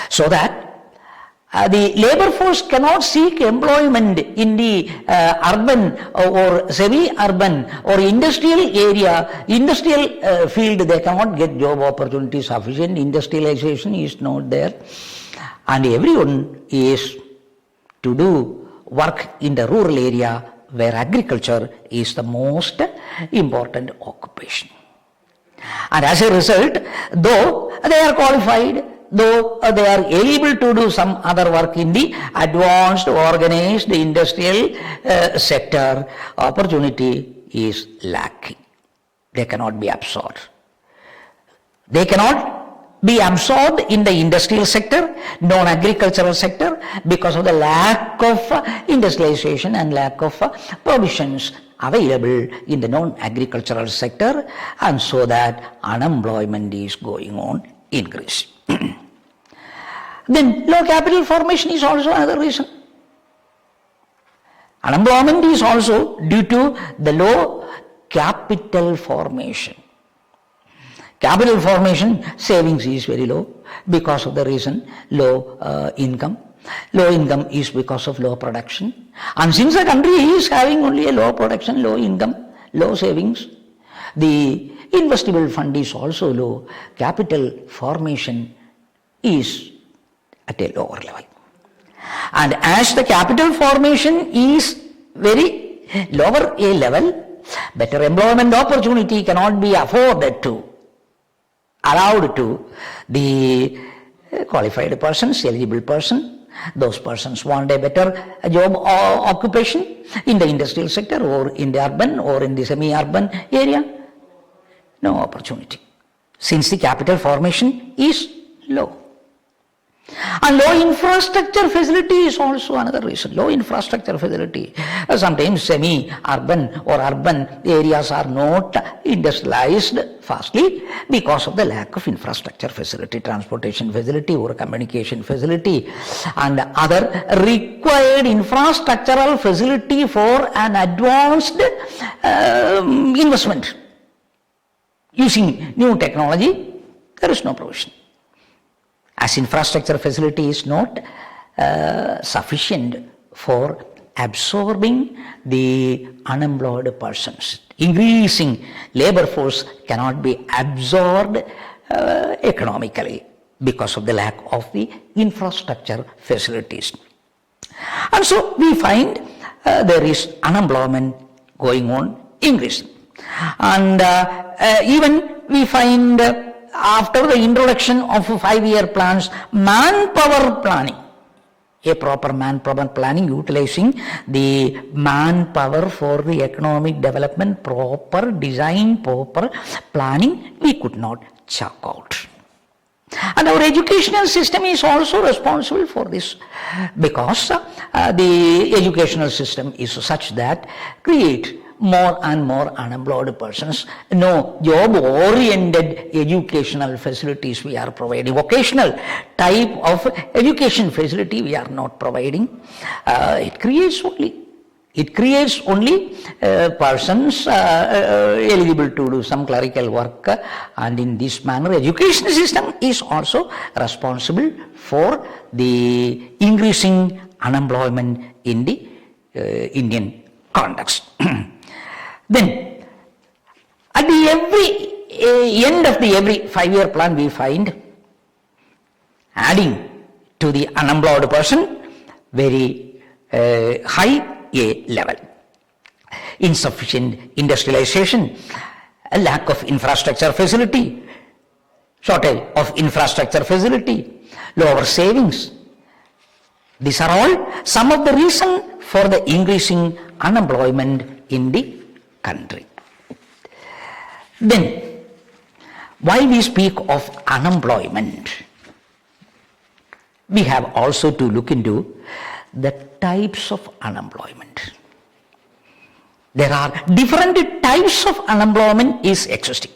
So that the labor force cannot seek employment in the urban or semi-urban or industrial area, industrial field. They cannot get job opportunities sufficient. Industrialization is not there, and everyone is to do work in the rural area where agriculture is the most important occupation. And as a result, though they are qualified, though they are able to do some other work in the advanced, organized industrial sector, opportunity is lacking. They cannot be absorbed. They cannot be absorbed in the industrial sector, non-agricultural sector, because of the lack of industrialization and lack of provisions available in the non-agricultural sector, and so that unemployment is going on increasing. Then low capital formation is also another reason. Unemployment is also due to the low capital formation. Capital formation, savings is very low because of the reason low income. Low income is because of low production. And since the country is having only a low production, low income, low savings, the investable fund is also low. Capital formation is at a lower level. And as the capital formation is very lower a level, better employment afforded allowed to the qualified persons, eligible person, Those persons want a better job or occupation in the industrial sector or in the urban or in the semi-urban area. No opportunity, since the capital formation is low. And low infrastructure facility is also another reason. Low infrastructure facility. Sometimes semi-urban or urban areas are not industrialized fastly because of the lack of infrastructure facility, transportation facility or communication facility and other required infrastructural facility for an advanced investment. Using new technology, there is no provision. As infrastructure facility is not sufficient for absorbing the unemployed persons. Increasing labor force cannot be absorbed economically because of the lack of the infrastructure facilities. And so we find there is unemployment going on increasing. And even we find after the introduction of 5-year plans, manpower planning, a proper manpower planning utilizing the manpower for the economic development, proper design, proper planning, we could not chalk out. And our educational system is also responsible for this, because the educational system is such that create more and more unemployed persons. No job-oriented educational facilities we are providing. Vocational type of education facility we are not providing. It creates only persons eligible to do some clerical work, and in this manner education system is also responsible for the increasing unemployment in the Indian context. Then, at the end of every 5-year plan, we find adding to the unemployed person very high A level. Insufficient industrialization, a lack of infrastructure facility, shortage of infrastructure facility, lower savings. These are all some of the reasons for the increasing unemployment in the country. Then, why we speak of unemployment? We have also to look into the types of unemployment. There are different types of unemployment is existing.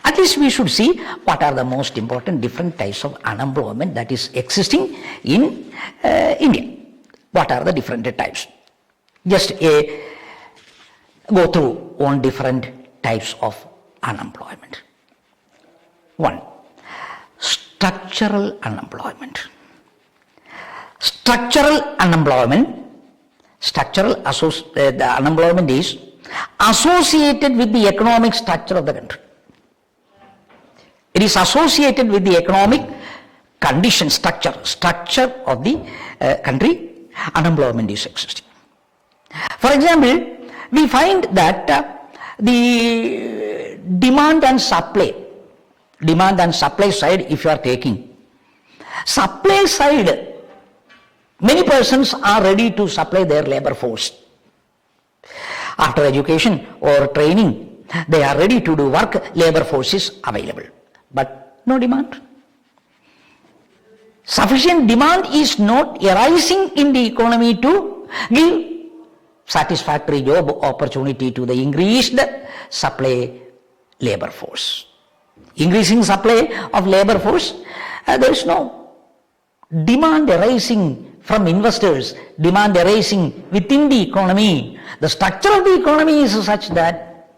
At least we should see what are the most important different types of unemployment that is existing in India. What are the different types? Just go through on different types of unemployment. 1. Structural unemployment. Structural unemployment the unemployment is associated with the economic structure of the country. It is associated with the economic condition, structure of the country. Unemployment is existing. For example, we find that the demand and supply side, if you are taking, supply side, many persons are ready to supply their labor force. After education or training, they are ready to do work, labor force is available. But no demand. Sufficient demand is not arising in the economy to give satisfactory job opportunity to the increased supply labor force. Increasing supply of labor force, there is no demand arising from investors, demand arising within the economy. The structure of the economy is such that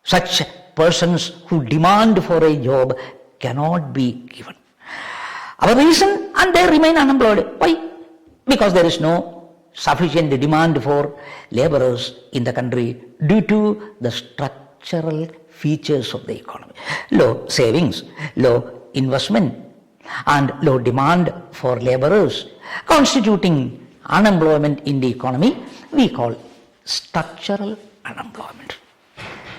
such persons who demand for a job cannot be given. Our reason, and they remain unemployed. Why? Because there is no sufficient demand for laborers in the country due to the structural features of the economy. Low savings, low investment, and low demand for laborers constituting unemployment in the economy we call structural unemployment.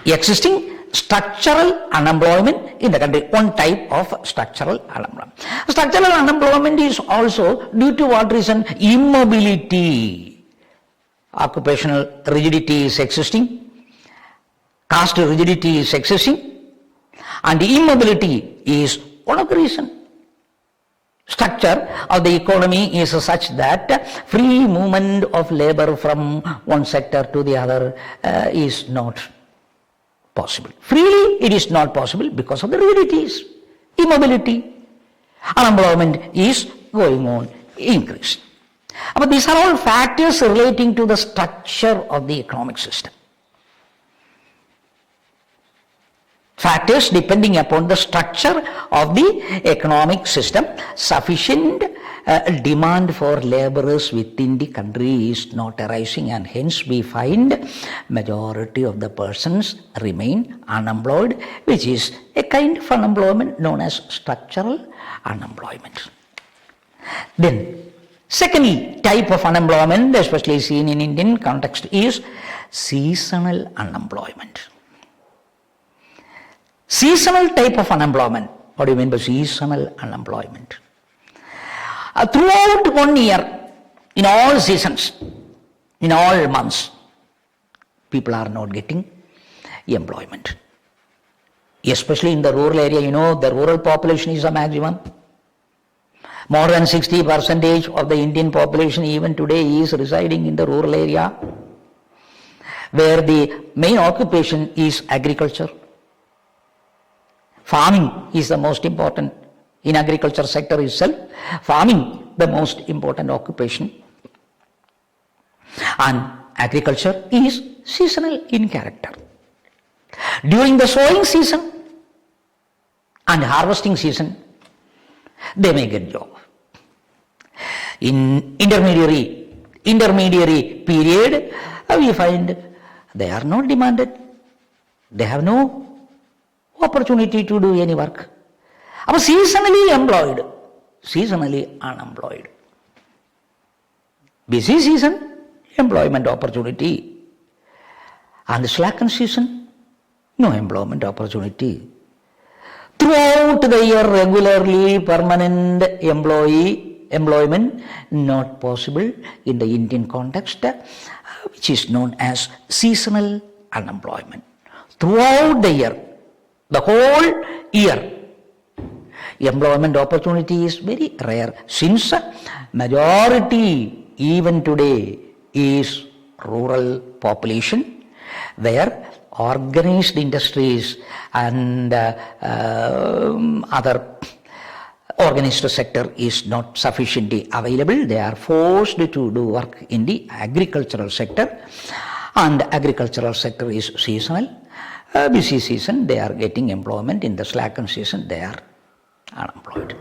Existing structural unemployment in the country, one type of structural unemployment. Structural unemployment is also due to what reason? Immobility. Occupational rigidity is existing, caste rigidity is existing, and immobility is one of the reasons. Structure of the economy is such that free movement of labor from one sector to the other is not possible. Freely it is not possible because of the rigidities, immobility. Unemployment is going on increasing. But these are all factors relating to the structure of the economic system. Factors depending upon the structure of the economic system. Sufficient demand for laborers within the country is not arising, and hence we find majority of the persons remain unemployed, which is a kind of unemployment known as structural unemployment. Then, second type of unemployment, especially seen in Indian context, is seasonal unemployment. Seasonal type of unemployment. What do you mean by seasonal unemployment? Throughout 1 year, in all seasons, in all months, people are not getting employment. Especially in the rural area, the rural population is a maximum. More than 60% of the Indian population even today is residing in the rural area, where the main occupation is agriculture. Farming is the most important in agriculture sector itself. Farming, the most important occupation. And agriculture is seasonal in character. During the sowing season and harvesting season, they may get job. In intermediary period, we find they are not demanded. They have no opportunity to do any work. But seasonally employed, seasonally unemployed. Busy season, employment opportunity. And slacken season, no employment opportunity. Throughout the year, regularly permanent employment not possible in the Indian context, which is known as seasonal unemployment. Throughout the year, the whole year, employment opportunity is very rare, since majority even today is rural population, where organized industries and other organized sector is not sufficiently available. They are forced to do work in the agricultural sector, and agricultural sector is seasonal. Busy season they are getting employment, in the slacken season they are unemployed.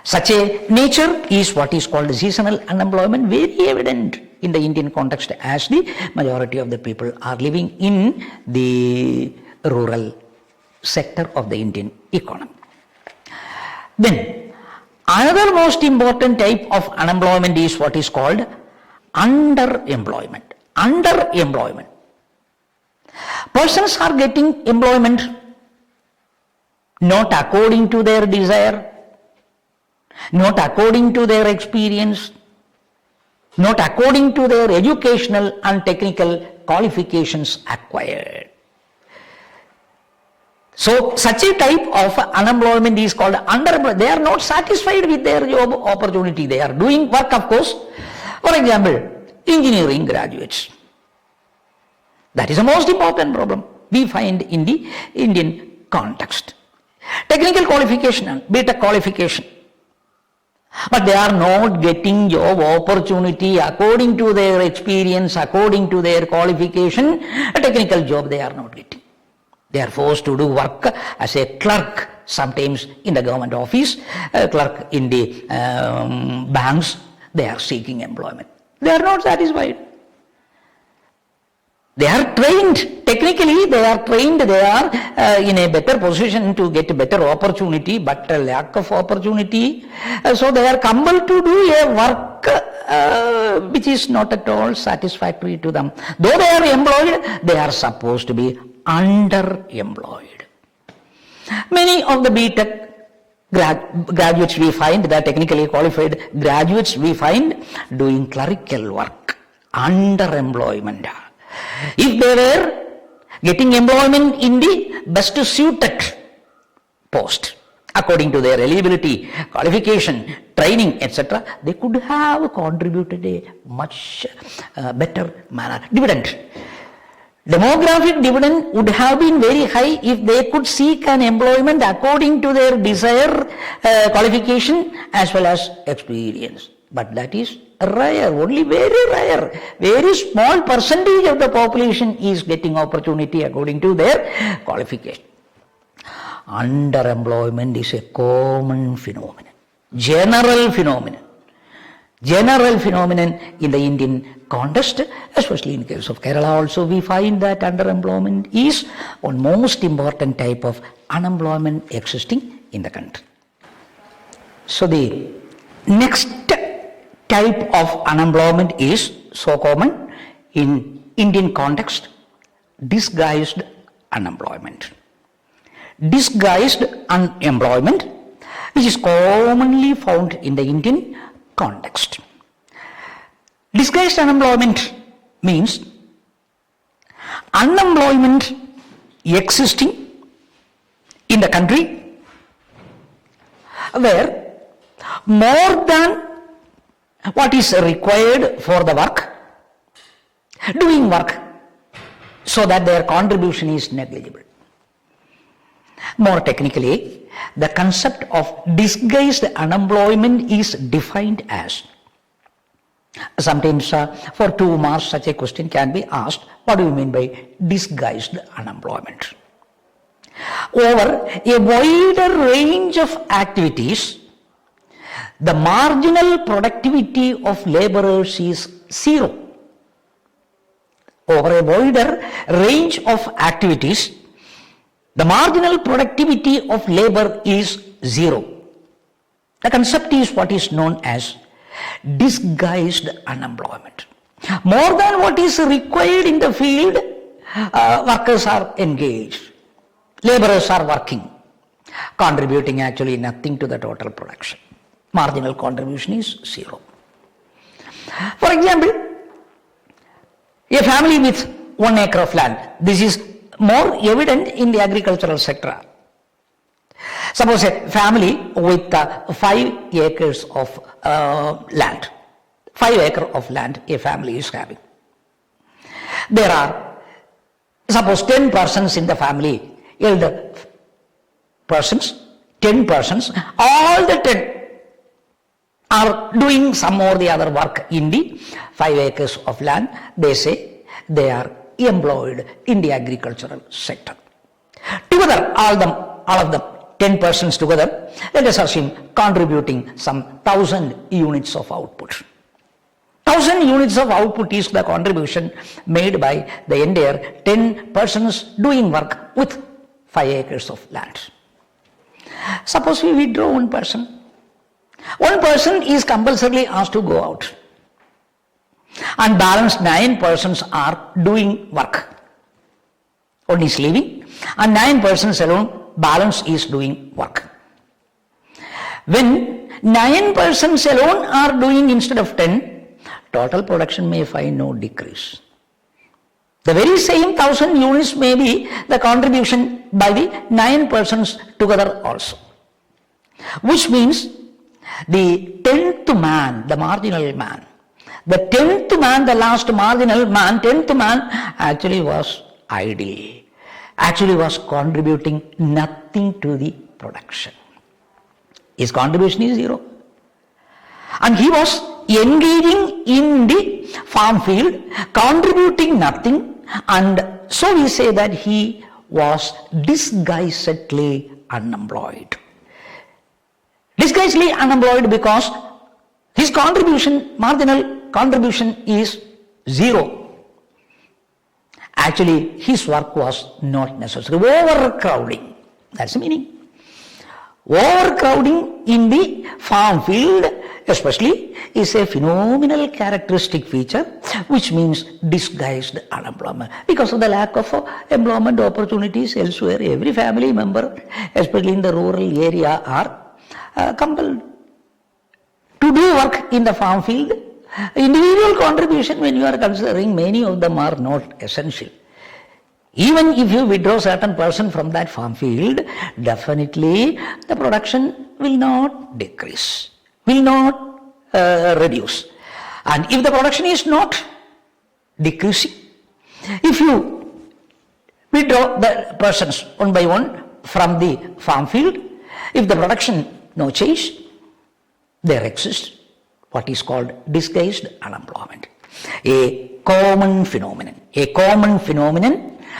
Such a nature is what is called seasonal unemployment, very evident in the Indian context, as the majority of the people are living in the rural sector of the Indian economy. Then another most important type of unemployment is what is called underemployment. Underemployment. Persons are getting employment not according to their desire, not according to their experience, not according to their educational and technical qualifications acquired. So such a type of unemployment is called underemployment. They are not satisfied with their job opportunity. They are doing work, of course. For example, engineering graduates. That is the most important problem we find in the Indian context. Technical qualification and BTech qualification. But they are not getting job opportunity according to their experience, according to their qualification. A technical job they are not getting. They are forced to do work as a clerk, sometimes in the government office, a clerk in the banks. They are seeking employment. They are not satisfied. They are trained, technically they are trained, they are in a better position to get a better opportunity, but a lack of opportunity. So they are compelled to do a work which is not at all satisfactory to them. Though they are employed, they are supposed to be underemployed. Many of the BTech graduates we find, the technically qualified graduates we find doing clerical work, underemployment. If they were getting employment in the best suited post, according to their eligibility, qualification, training, etc., they could have contributed a much better manner. Dividend. Demographic dividend would have been very high if they could seek an employment according to their desire, qualification as well as experience. But that is rare, only very rare. Very small percentage of the population is getting opportunity according to their qualification. Underemployment is a common phenomenon, general phenomenon in the Indian context, especially in case of Kerala also we find that underemployment is one most important type of unemployment existing in the country. So the next type of unemployment is so common in Indian context, disguised unemployment. Disguised unemployment, which is commonly found in the Indian context. Disguised unemployment means unemployment existing in the country where more than what is required for the work, doing work so that their contribution is negligible. More technically, the concept of disguised unemployment is defined as, sometimes for 2 marks such a question can be asked, what do you mean by disguised unemployment? Over a wider range of activities, the marginal productivity of laborers is zero. Over a wider range of activities, the marginal productivity of labor is zero. The concept is what is known as disguised unemployment. More than what is required in the field, workers are engaged, laborers are working, contributing actually nothing to the total production. Marginal contribution is zero. For example, a family with 1 acre of land, this is more evident in the agricultural sector. Suppose a family with 5 acres of land, 5 acres of land a family is having. There are, suppose 10 persons in the family, elder persons, 10 persons, all the 10 are doing some or the other work in the 5 acres of land. They say they are employed in the agricultural sector. Together, all of them, 10 persons together, let us assume contributing some 1,000 units of output. 1,000 units of output is the contribution made by the entire 10 persons doing work with 5 acres of land. Suppose we withdraw 1 person. 1 person is compulsorily asked to go out, and balance 9 persons are doing work. One is leaving, and 9 persons alone, balance is doing work. When 9 persons alone are doing instead of 10, total production may find no decrease. The very same 1,000 units may be the contribution by the 9 persons together also. Which means the 10th man, the marginal man, the 10th man, the last marginal man, 10th man actually was idle, actually was contributing nothing to the production. His contribution is zero. And he was engaging in the farm field, contributing nothing, and so we say that he was disguisedly unemployed. Disguisedly unemployed because his contribution, marginal contribution is zero. Actually, his work was not necessary. Overcrowding, that's the meaning. Overcrowding in the farm field especially, is a phenomenal characteristic feature, which means disguised unemployment. Because of the lack of employment opportunities elsewhere, every family member, especially in the rural area, are compelled to do work in the farm field. Individual contribution, when you are considering, many of them are not essential. Even if you withdraw certain person from that farm field, definitely the production will not decrease, will not reduce. And if the production is not decreasing, if you withdraw the persons one by one from the farm field, if the production no change, there exists what is called disguised unemployment. A common phenomenon,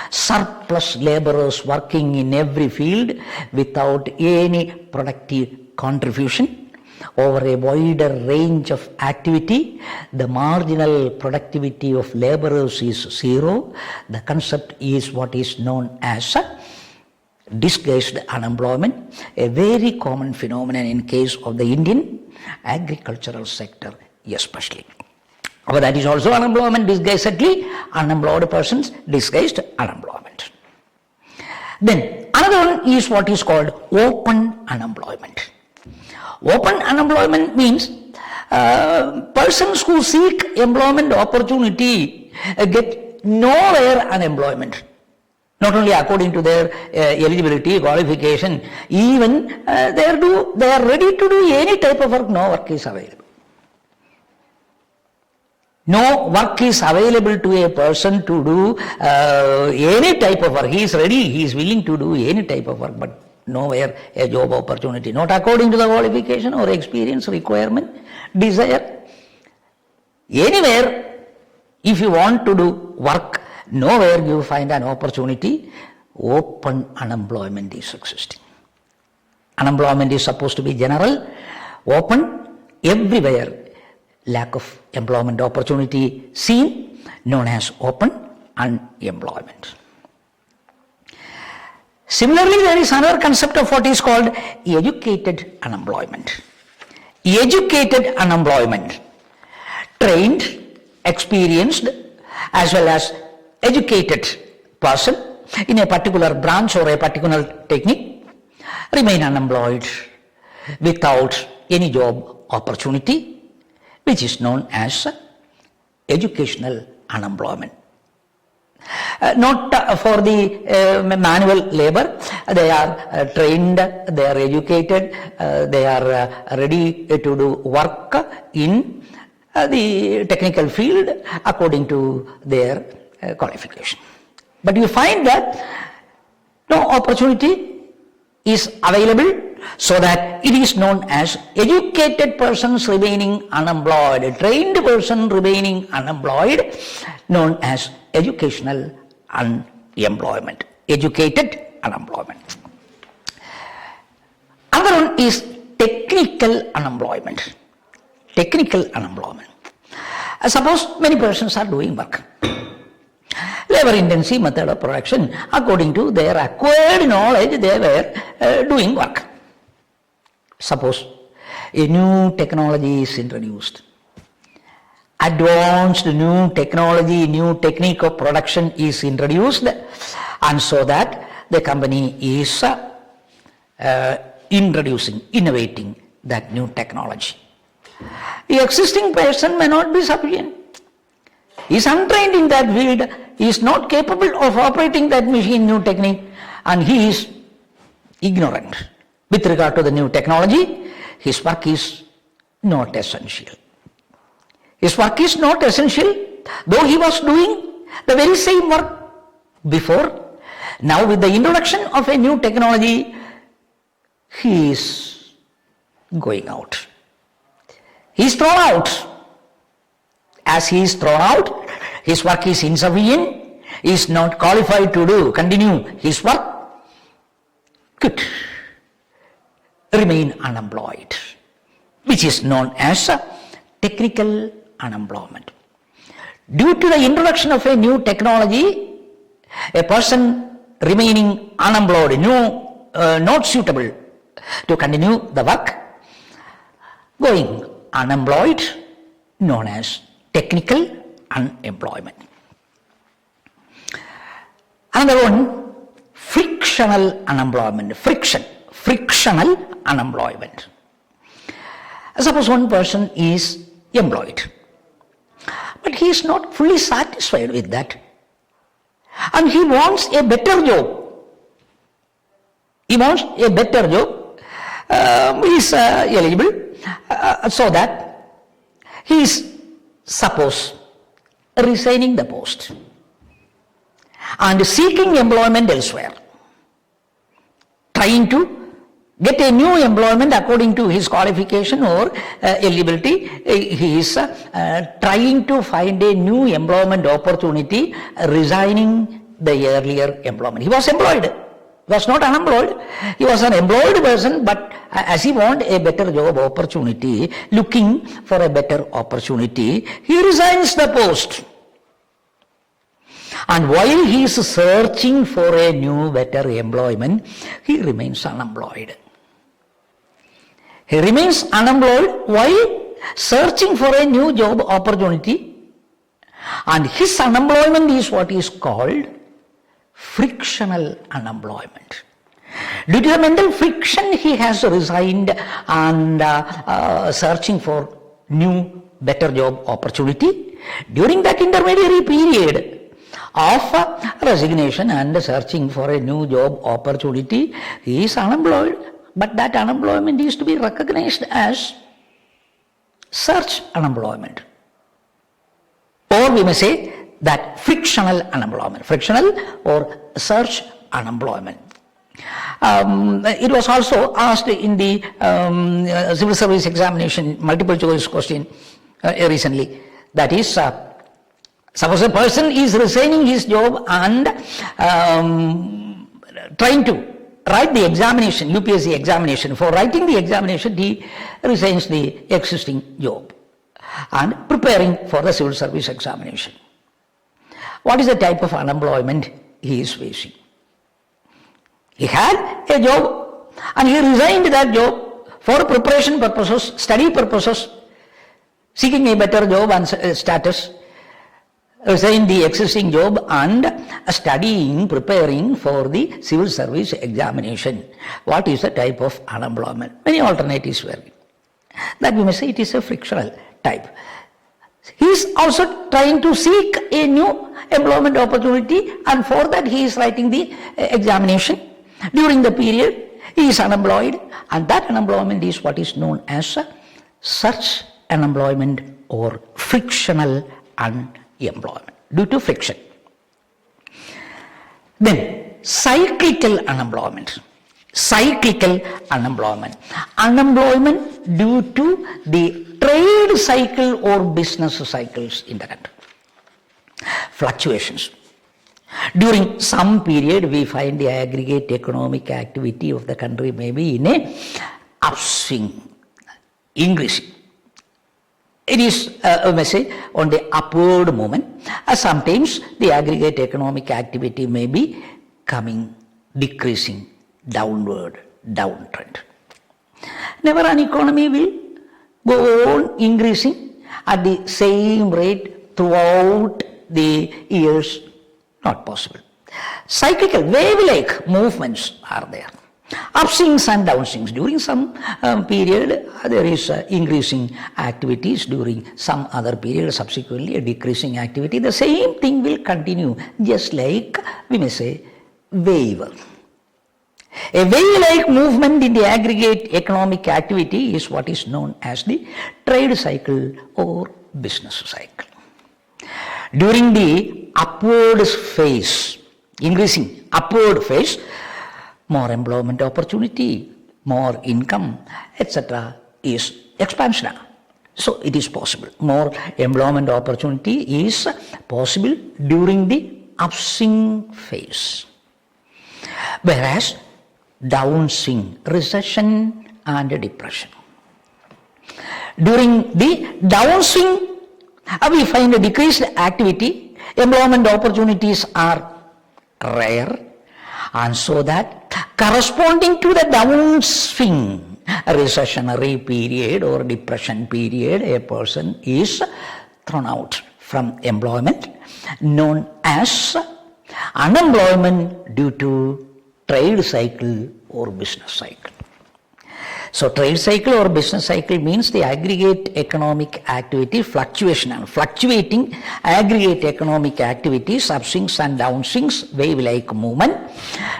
surplus laborers working in every field without any productive contribution over a wider range of activity. The marginal productivity of laborers is zero. The concept is what is known as disguised unemployment, a very common phenomenon in case of the Indian agricultural sector especially. But that is also unemployment disguisedly, unemployed persons, disguised unemployment. Then another one is what is called open unemployment. Open unemployment means persons who seek employment opportunity get nowhere unemployment. Not only according to their eligibility, qualification, even they are ready to do any type of work, no work is available. No work is available to a person to do any type of work. He is ready, he is willing to do any type of work, but nowhere a job opportunity, not according to the qualification or experience, requirement, desire. Anywhere, if you want to do work, nowhere you find an opportunity, open unemployment is existing. Unemployment is supposed to be general, open, everywhere. Lack of employment opportunity seen, known as open unemployment. Similarly, there is another concept of what is called educated unemployment. Educated unemployment, trained, experienced, as well as educated person in a particular branch or a particular technique remain unemployed without any job opportunity, which is known as educational unemployment. Not for the manual labor, they are trained, they are educated, they are ready to do work in the technical field according to their qualification. But you find that no opportunity is available, so that it is known as educated persons remaining unemployed, trained person remaining unemployed, known as educational unemployment, educated unemployment. Another one is technical unemployment. Technical unemployment. Suppose many persons are doing work, labor-intensive method of production, according to their acquired knowledge, they were doing work. Suppose a new technology is introduced, advanced new technology, new technique of production is introduced, and so that the company is innovating that new technology. The existing person may not be sufficient. He is untrained in that field, he is not capable of operating that machine, new technique, and he is ignorant with regard to the new technology. His work is not essential. His work is not essential, though he was doing the very same work before. Now with the introduction of a new technology, he is going out. He is thrown out. As he is thrown out, his work is insufficient, he is not qualified to continue his work, could remain unemployed, which is known as technical unemployment. Due to the introduction of a new technology, a person remaining unemployed, not suitable to continue the work, going unemployed, known as technical unemployment. Another one, frictional unemployment. Frictional unemployment. Suppose one person is employed, but he is not fully satisfied with that, and he wants a better job. He wants a better job. He is eligible, so that he is, suppose, resigning the post and seeking employment elsewhere, trying to get a new employment according to his qualification or eligibility. He is trying to find a new employment opportunity, resigning the earlier employment. He was employed, he was not unemployed. He was an employed person, but as he wanted a better job opportunity, looking for a better opportunity, he resigns the post. And while he is searching for a new, better employment, he remains unemployed. He remains unemployed while searching for a new job opportunity, and his unemployment is what is called frictional unemployment. Due to the mental friction, he has resigned and searching for new, better job opportunity. During that intermediary period of resignation and searching for a new job opportunity, he is unemployed, but that unemployment is to be recognized as search unemployment, or we may say that frictional unemployment, frictional or search unemployment. It was also asked in the civil service examination multiple choice question recently, that is, suppose a person is resigning his job and trying to write the examination, UPSC examination. For writing the examination, he resigns the existing job and preparing for the civil service examination. What is the type of unemployment he is facing? He had a job and he resigned that job for preparation purposes, study purposes, seeking a better job and status, resigned the existing job and studying, preparing for the civil service examination. What is the type of unemployment? Many alternatives were. That we may say it is a frictional type. He is also trying to seek a new employment opportunity, and for that he is writing the examination. During the period he is unemployed, and that unemployment is what is known as search unemployment or frictional unemployment, due to friction. Then cyclical unemployment. Cyclical unemployment. Unemployment due to the trade cycle or business cycles in the country. Fluctuations. During some period, we find the aggregate economic activity of the country may be in a upswing, increasing. It is a message on the upward movement. Sometimes the aggregate economic activity may be coming, decreasing, downward, downtrend. Never an economy will go on increasing at the same rate throughout the years. Not possible. Cyclical, wave-like movements are there. Upswings and downswings. During some period, there is increasing activities. During some other period, subsequently a decreasing activity. The same thing will continue, just like we may say wave. A wave-like movement in the aggregate economic activity is what is known as the trade cycle or business cycle. During the upward phase, increasing upward phase, more employment opportunity, more income, etc. is expansion. So it is possible. More employment opportunity is possible during the upswing phase. Whereas downswing, recession and depression. During the downswing, we find a decreased activity, employment opportunities are rare, and so that corresponding to the downswing, a recessionary period or depression period, a person is thrown out from employment, known as unemployment due to trade cycle or business cycle. So trade cycle or business cycle means the aggregate economic activity fluctuation and fluctuating aggregate economic activities, upswings and downswings, wave-like movement.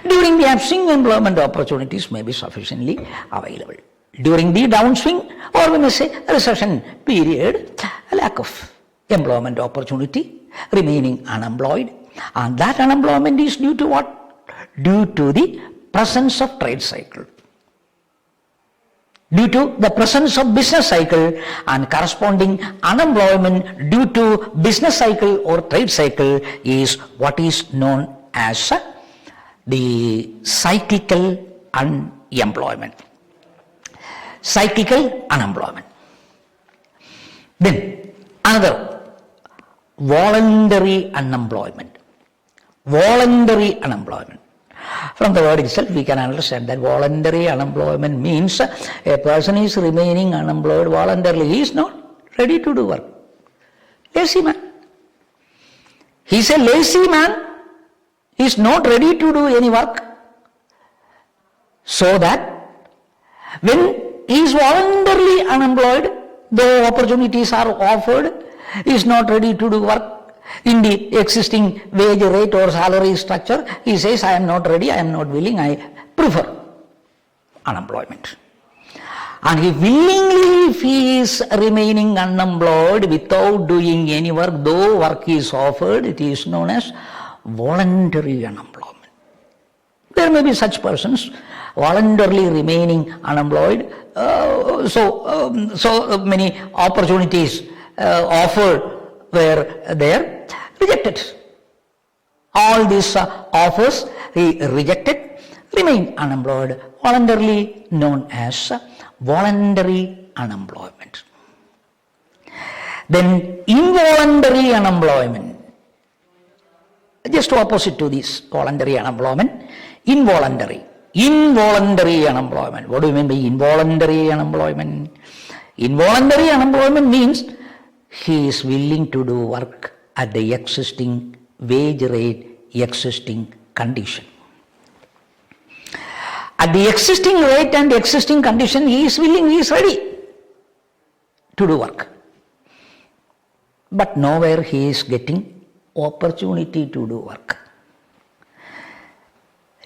During the upswing, employment opportunities may be sufficiently available. During the downswing, or we may say recession period, a lack of employment opportunity, remaining unemployed, and that unemployment is due to what? Due to the presence of trade cycle. Due to the presence of business cycle and corresponding unemployment due to business cycle or trade cycle is what is known as the cyclical unemployment. Cyclical unemployment. Then another, voluntary unemployment. Voluntary unemployment. From the word itself, we can understand that voluntary unemployment means a person is remaining unemployed voluntarily. He is not ready to do work. Lazy man. He is a lazy man. He is not ready to do any work. So that when he is voluntarily unemployed, though opportunities are offered, he is not ready to do work. In the existing wage rate or salary structure, he says, I am not ready, I am not willing, I prefer unemployment. And he willingly, if he is remaining unemployed without doing any work, though work is offered, it is known as voluntary unemployment. There may be such persons voluntarily remaining unemployed, so many opportunities offered were there, rejected. All these offers he rejected, remained unemployed, voluntarily known as voluntary unemployment. Then involuntary unemployment, just opposite to this voluntary unemployment, involuntary. Involuntary unemployment. What do you mean by involuntary unemployment? Involuntary unemployment means he is willing to do work at the existing wage rate, existing condition. At the existing rate and existing condition, he is willing, he is ready to do work. But nowhere he is getting opportunity to do work.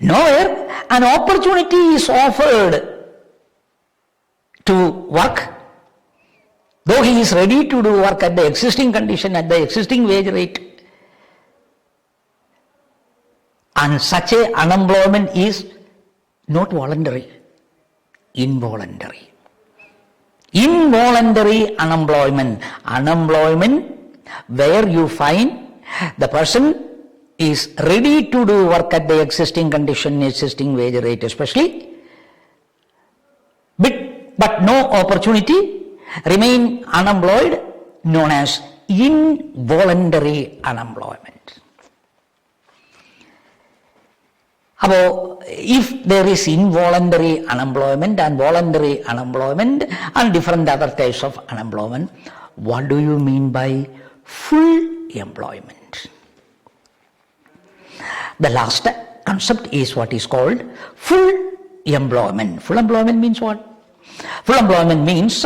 Nowhere an opportunity is offered to work, though he is ready to do work at the existing condition, at the existing wage rate. And such a unemployment is not voluntary, involuntary. Involuntary unemployment. Unemployment where you find the person is ready to do work at the existing condition, existing wage rate especially, but no opportunity, remain unemployed, known as involuntary unemployment. About if there is involuntary unemployment and voluntary unemployment and different other types of unemployment, what do you mean by full employment? The last concept is what is called full employment. Full employment means what? Full employment means,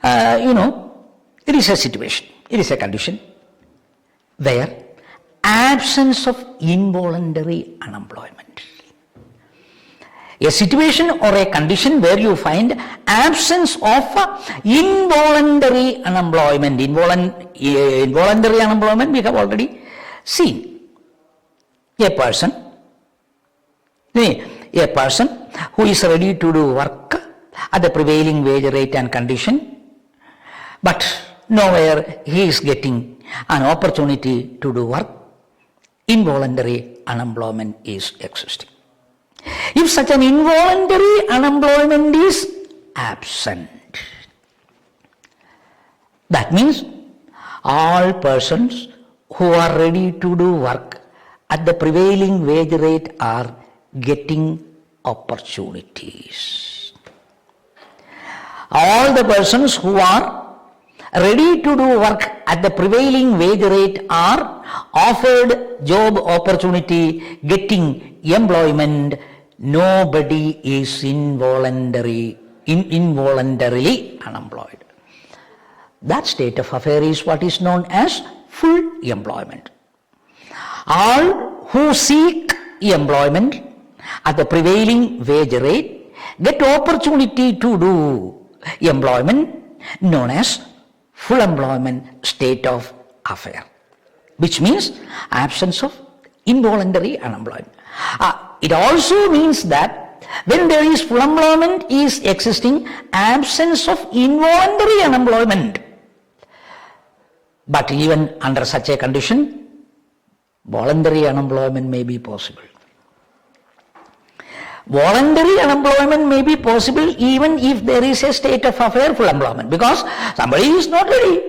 it is a situation, it is a condition where absence of involuntary unemployment. A situation or a condition where you find absence of involuntary unemployment. Involuntary unemployment we have already seen. A person who is ready to do work at the prevailing wage rate and condition, but nowhere he is getting an opportunity to do work, involuntary unemployment is existing. If such an involuntary unemployment is absent, that means all persons who are ready to do work at the prevailing wage rate are getting opportunities. All the persons who are ready to do work at the prevailing wage rate are offered job opportunity, getting employment. Nobody is involuntarily unemployed. That state of affair is what is known as full employment. All who seek employment at the prevailing wage rate get opportunity to do employment known as full employment state of affair, which means absence of involuntary unemployment. It also means that when there is full employment is existing, absence of involuntary unemployment. But even under such a condition, voluntary unemployment may be possible. Voluntary unemployment may be possible even if there is a state of affair full employment, because somebody is not ready,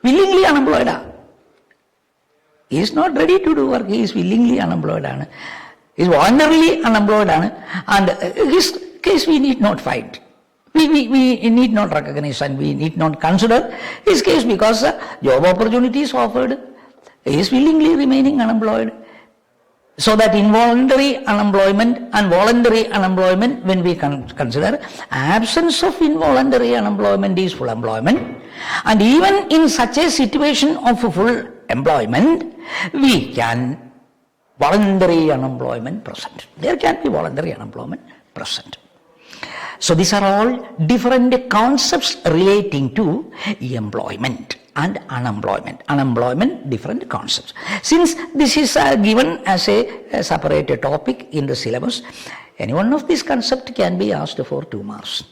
willingly unemployed. He is not ready to do work, he is willingly unemployed. He is voluntarily unemployed, and his case we need not find. We need not recognize and we need not consider his case, because job opportunity is offered, he is willingly remaining unemployed. So that involuntary unemployment and voluntary unemployment, when we consider, absence of involuntary unemployment is full employment, and even in such a situation of full employment, we can voluntary unemployment present. There can be voluntary unemployment present. So these are all different concepts relating to employment and unemployment. Unemployment, different concepts. Since this is given as a separate topic in the syllabus, any one of these concepts can be asked for 2 marks.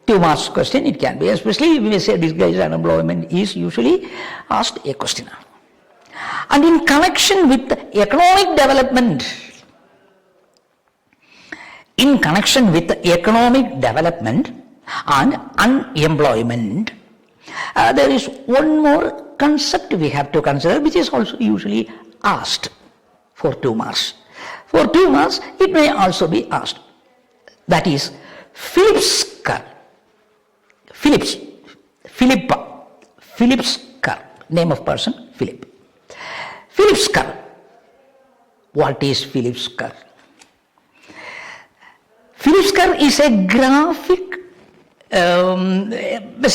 2 marks question it can be, especially if we say disguised unemployment is usually asked a question. And in connection with economic development, and unemployment, there is one more concept we have to consider, which is also usually asked for 2 marks. For 2 marks, it may also be asked. That is Philip's curve. Philip's curve. Name of person, Philip. Philip's curve. What is Philip's curve? Philip's curve is a graphic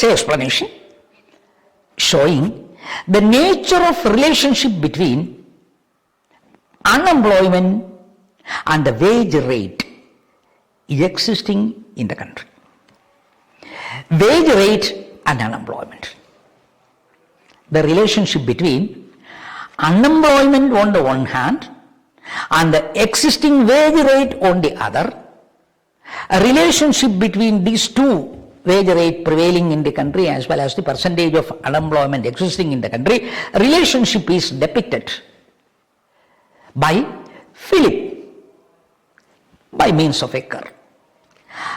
explanation showing the nature of relationship between unemployment and the wage rate existing in the country. Wage rate and unemployment. The relationship between unemployment on the one hand and the existing wage rate on the other. A relationship between these two, wage rate prevailing in the country as well as the percentage of unemployment existing in the country, relationship is depicted by Philip by means of a curve.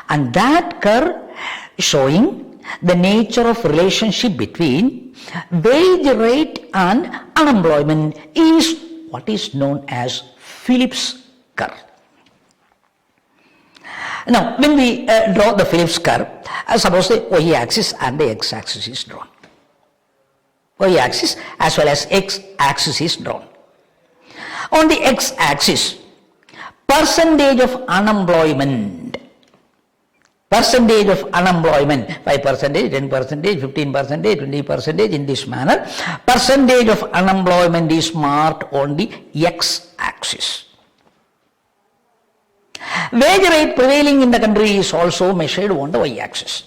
And that curve showing the nature of relationship between wage rate and unemployment is what is known as Philip's curve. Now, when we draw the Philip's curve, suppose the y-axis and the x-axis is drawn. Y-axis as well as x-axis is drawn. On the x-axis, percentage of unemployment. 5%, 10%, 15%, 20% in this manner. Percentage of unemployment is marked on the x-axis. Wage rate prevailing in the country is also measured on the y-axis.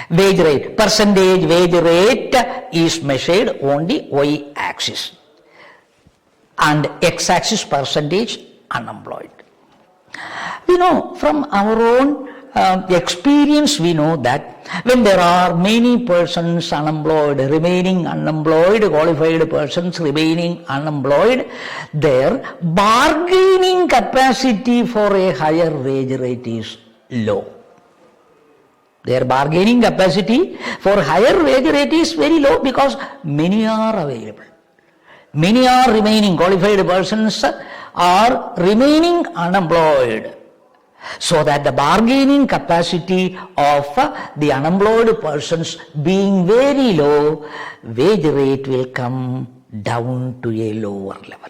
Wage rate, percentage wage rate is measured on the y-axis. And x-axis percentage unemployed. We know from our own experience, we know that when there are many persons unemployed, remaining unemployed, qualified persons remaining unemployed, their bargaining capacity for a higher wage rate is low. Their bargaining capacity for higher wage rate is very low because many are available. Many are remaining, qualified persons are remaining unemployed. so that the bargaining capacity of the unemployed persons being very low, wage rate will come down to a lower level.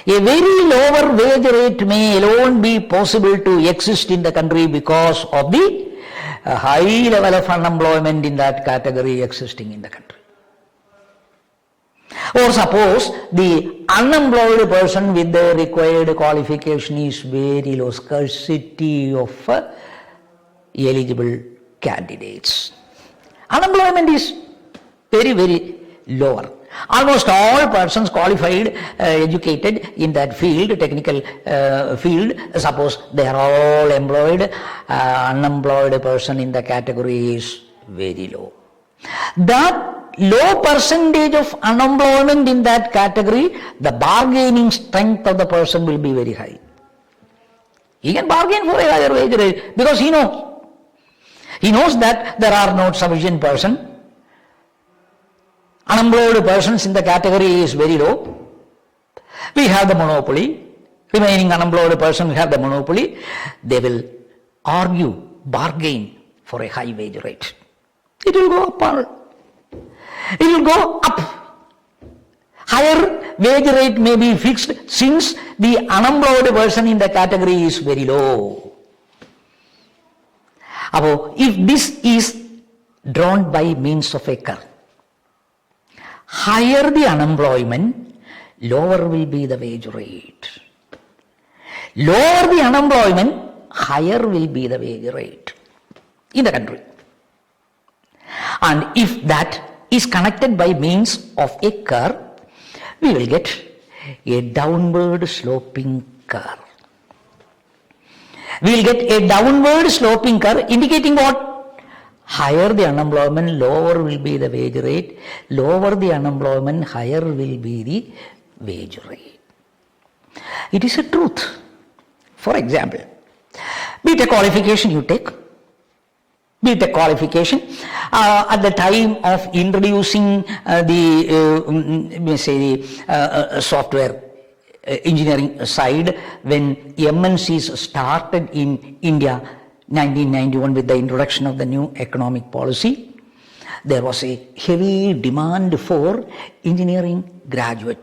A very lower wage rate may alone be possible to exist in the country because of the high level of unemployment in that category existing in the country. Or suppose the unemployed person with the required qualification is very low, scarcity of eligible candidates. Unemployment is very, very lower. Almost all persons qualified, educated in that field, technical field, suppose they are all employed, unemployed person in the category is very low. That low percentage of unemployment in that category, the bargaining strength of the person will be very high. He can bargain for a higher wage rate because he knows that there are not sufficient persons. Unemployed persons in the category is very low. We have the monopoly. Remaining unemployed persons have the monopoly. They will argue, bargain for a high wage rate. It will go up. It will go up. Higher wage rate may be fixed since the unemployed person in the category is very low. If this is drawn by means of a curve, higher the unemployment, lower will be the wage rate. Lower the unemployment, higher will be the wage rate in the country. And if that is connected by means of a curve, we will get a downward sloping curve. We will get a downward sloping curve indicating what? Higher the unemployment, lower will be the wage rate. Lower the unemployment, higher will be the wage rate. It is a truth. For example, be it a qualification you take, be it a qualification at the time of introducing the software engineering side, when MNCs started in India 1991 with the introduction of the new economic policy, there was a heavy demand for engineering graduate.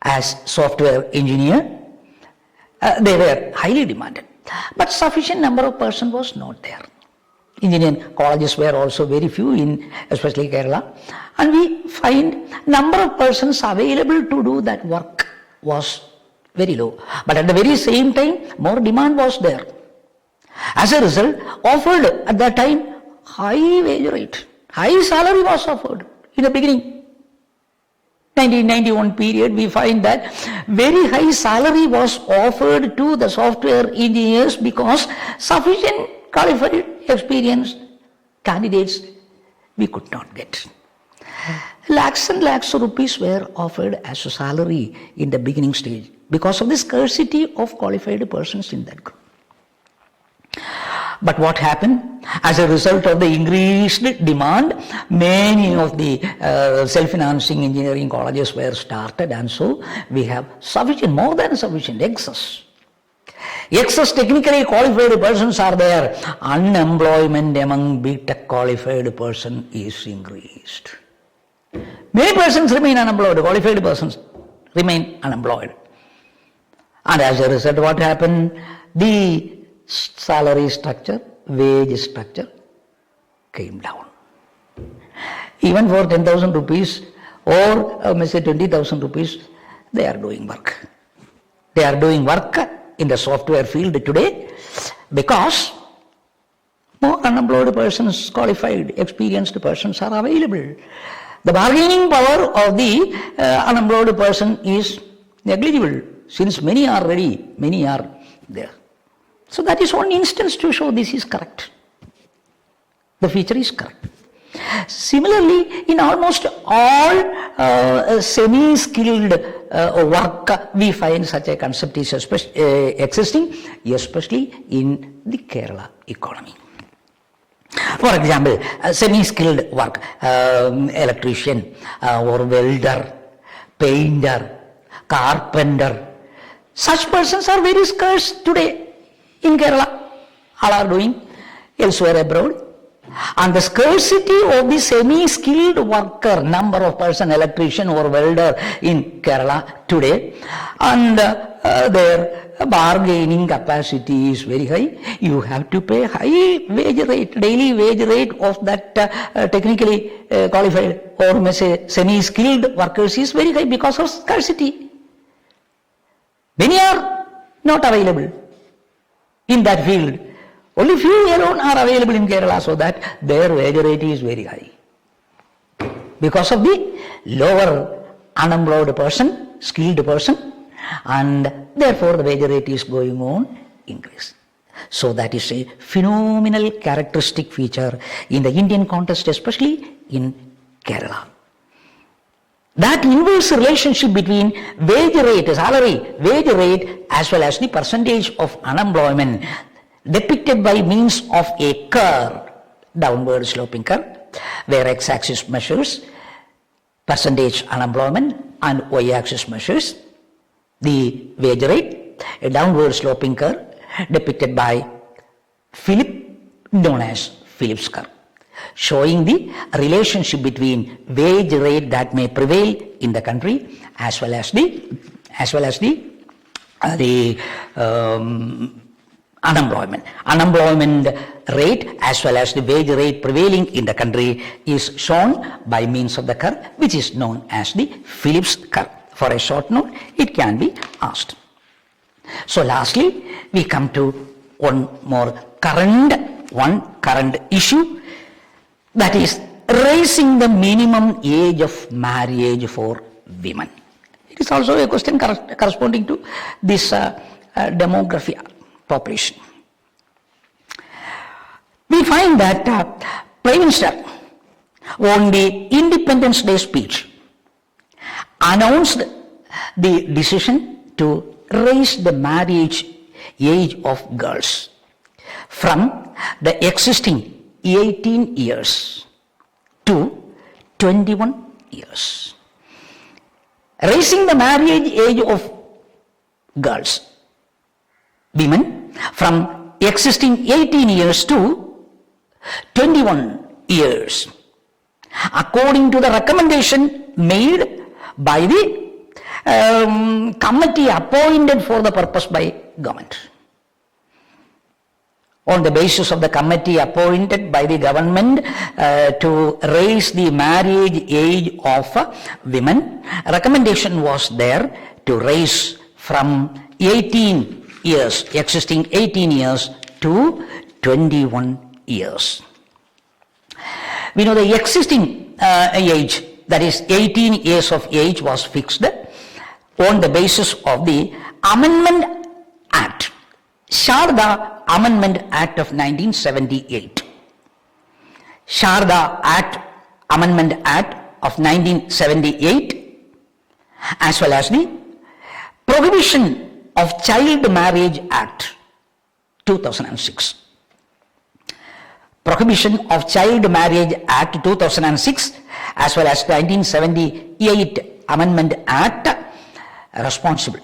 As software engineer, they were highly demanded, but sufficient number of persons was not there. Engineering colleges were also very few in especially Kerala, and we find number of persons available to do that work was very low. But at the very same time, more demand was there. As a result, offered at that time high wage rate, high salary was offered in the beginning. 1991 period, we find that very high salary was offered to the software engineers because sufficient qualified, experienced candidates we could not get. Lakhs and lakhs of rupees were offered as a salary in the beginning stage because of the scarcity of qualified persons in that group. But what happened? As a result of the increased demand, many of the self-financing engineering colleges were started, and so we have sufficient, more than sufficient, excess technically qualified persons are there. Unemployment among B.Tech qualified person is increased. Many persons remain unemployed, qualified persons remain unemployed. And as a result, what happened? The salary structure, wage structure came down. Even for 10,000 rupees or say 20,000 rupees, they are doing work. They are doing work in the software field today because more unemployed persons, qualified, experienced persons are available. The bargaining power of the unemployed person is negligible since many are ready, many are there. So that is one instance to show this is correct. The feature is correct. Similarly, in almost all semi-skilled work, we find such a concept is existing, especially in the Kerala economy. For example, semi-skilled work, electrician or welder, painter, carpenter, Such persons are very scarce today in Kerala. All are doing elsewhere abroad. And the scarcity of the semi-skilled worker, number of person, electrician or welder in Kerala today, and their bargaining capacity is very high. You have to pay high wage rate, daily wage rate of that technically qualified or may say semi-skilled workers is very high because of scarcity. Many are not available in that field. Only few alone are available in Kerala, so that their wage rate is very high. Because of the lower unemployed person, skilled person, and therefore the wage rate is going on increase. So that is a phenomenal characteristic feature in the Indian context, especially in Kerala. That inverse relationship between wage rate, salary, wage rate as well as the percentage of unemployment depicted by means of a curve, downward sloping curve, where x-axis measures percentage unemployment and y-axis measures the wage rate, a downward sloping curve depicted by Philip, known as Phillips curve, showing the relationship between wage rate that may prevail in the country as well as the unemployment rate as well as the wage rate prevailing in the country is shown by means of the curve, which is known as the Phillips curve. For a short note, it can be asked. So lastly, we come to one current issue, that is raising the minimum age of marriage for women. It is also a question corresponding to this demography population. We find that Prime Minister on the Independence Day speech announced the decision to raise the marriage age of girls from the existing 18 years to 21 years. Raising the marriage age of girls, women, from existing 18 years to 21 years, according to the recommendation made by the committee appointed for the purpose by government. On the basis of the committee appointed by the government to raise the marriage age of women, recommendation was there to raise from 18 years, existing 18 years to 21 years. We know the existing age, that is 18 years of age, was fixed on the basis of the Amendment Act, Sharda Amendment Act of 1978. Sharda Act, Amendment Act of 1978, as well as the Prohibition of Child Marriage Act 2006. Prohibition of Child Marriage Act 2006 as well as 1978 Amendment Act responsible,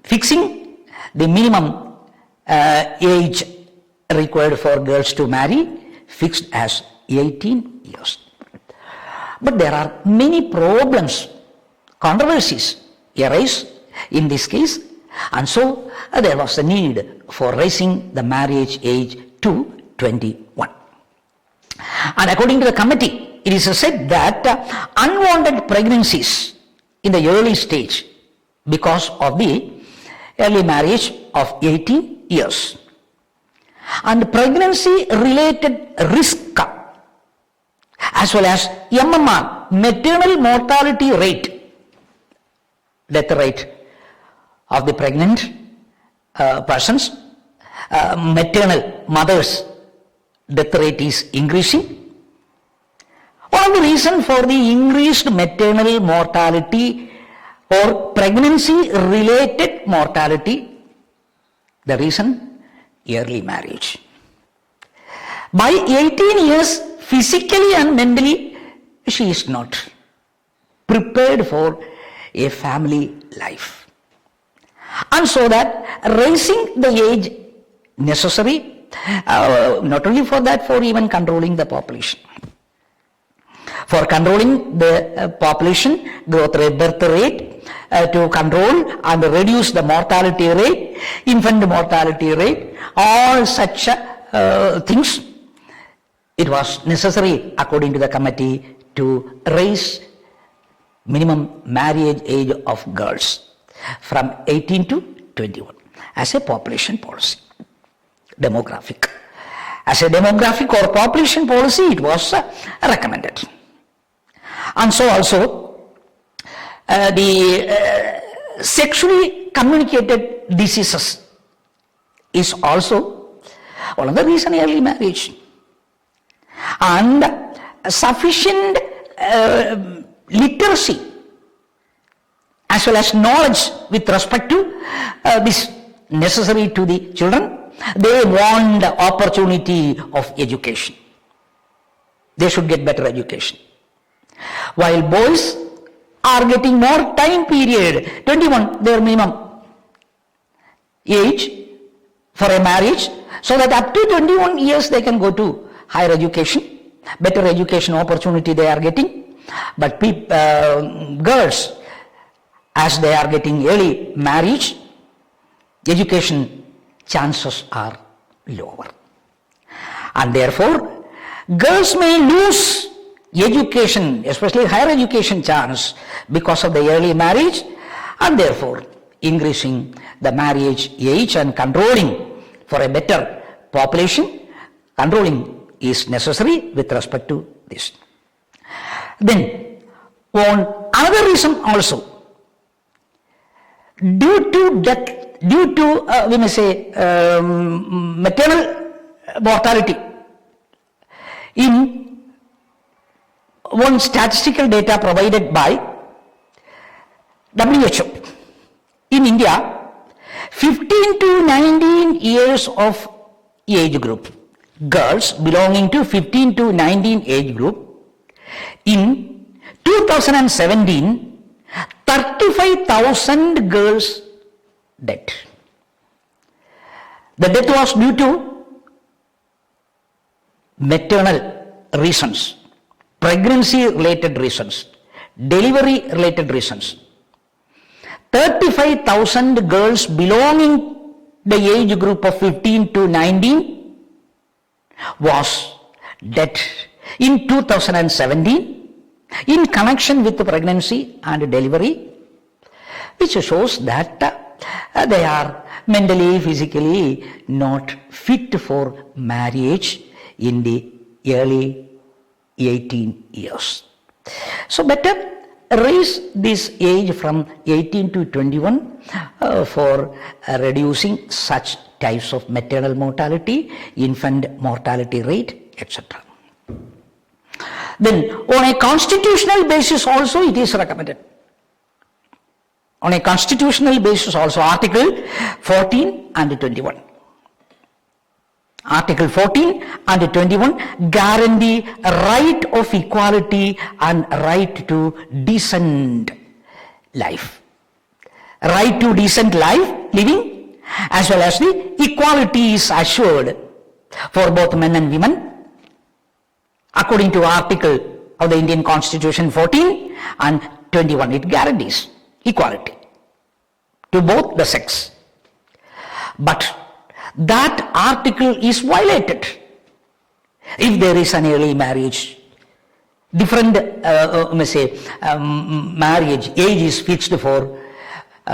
fixing the minimum age required for girls to marry, fixed as 18 years. But there are many problems, controversies arise in this case, and so there was a need for raising the marriage age to 21. And according to the committee, it is said that unwanted pregnancies in the early stage because of the early marriage of 18 years and pregnancy related risk as well as MMR, maternal mortality rate, death rate of the pregnant persons, maternal mothers' death rate is increasing. One of the reasons for the increased maternal mortality or pregnancy related mortality, the reason, early marriage. By 18 years, physically and mentally, she is not prepared for a family life. And so that raising the age necessary, not only for that, for even controlling the population. For controlling the population growth rate, birth rate, to control and reduce the mortality rate, infant mortality rate, all such things, it was necessary, according to the committee, to raise minimum marriage age of girls from 18 to 21 as a population policy, demographic. As a demographic or population policy, it was recommended. And so also, the sexually communicated diseases is also one of the reasons early marriage. And sufficient literacy as well as knowledge with respect to this necessary to the children. They want the opportunity of education. They should get better education. While boys are getting more time period, 21 their minimum age for a marriage, so that up to 21 years they can go to higher education, better education opportunity they are getting. But girls, as they are getting early marriage, education chances are lower. And therefore, girls may lose education, especially higher education chance, because of the early marriage, and therefore increasing the marriage age and controlling for a better population, controlling is necessary with respect to this. Then, on another reason also, due to death, due to we may say maternal mortality, in one statistical data provided by WHO, in India, 15 to 19 years of age group, girls belonging to 15 to 19 age group, in 2017, 35,000 girls dead. The death was due to maternal reasons, pregnancy related reasons, delivery related reasons. 35,000 girls belonging the age group of 15 to 19 was dead in 2017 in connection with the pregnancy and delivery, which shows that they are mentally, physically not fit for marriage in the early 18 years. So better raise this age from 18 to 21 for reducing such types of maternal mortality, infant mortality rate, etc. Then on a constitutional basis also it is recommended. On a constitutional basis also, Article 14 and 21. Article 14 and 21 guarantee right of equality and right to decent life. Right to decent life, living, as well as the equality is assured for both men and women, according to Article of the Indian Constitution 14 and 21. It guarantees equality to both the sex. But that article is violated if there is an early marriage. Different marriage age is fixed for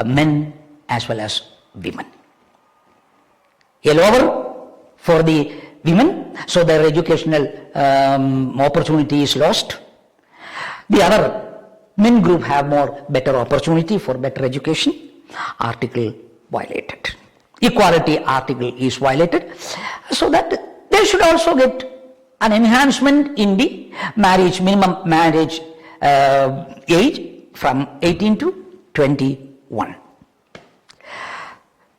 men as well as women. A lower for the women, so their educational opportunity is lost. The other men group have more better opportunity for better education. Article violated. Equality article is violated, so that they should also get an enhancement in the marriage, minimum marriage age from 18 to 21.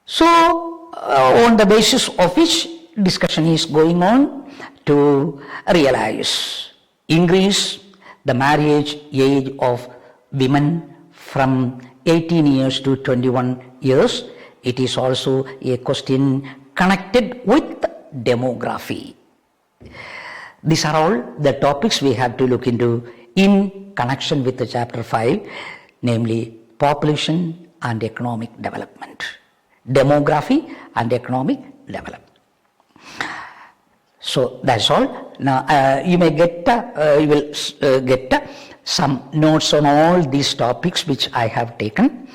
So on the basis of which discussion is going on to realize, increase the marriage age of women from 18 years to 21 years. It is also a question connected with demography. These are all the topics we have to look into in connection with the chapter 5, namely population and economic development. Demography and economic development. So that's all. Now you will get some notes on all these topics which I have taken.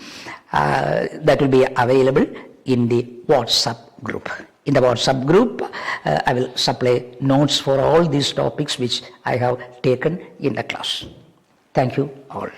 That will be available in the WhatsApp group. In the WhatsApp group, I will supply notes for all these topics which I have taken in the class. Thank you all.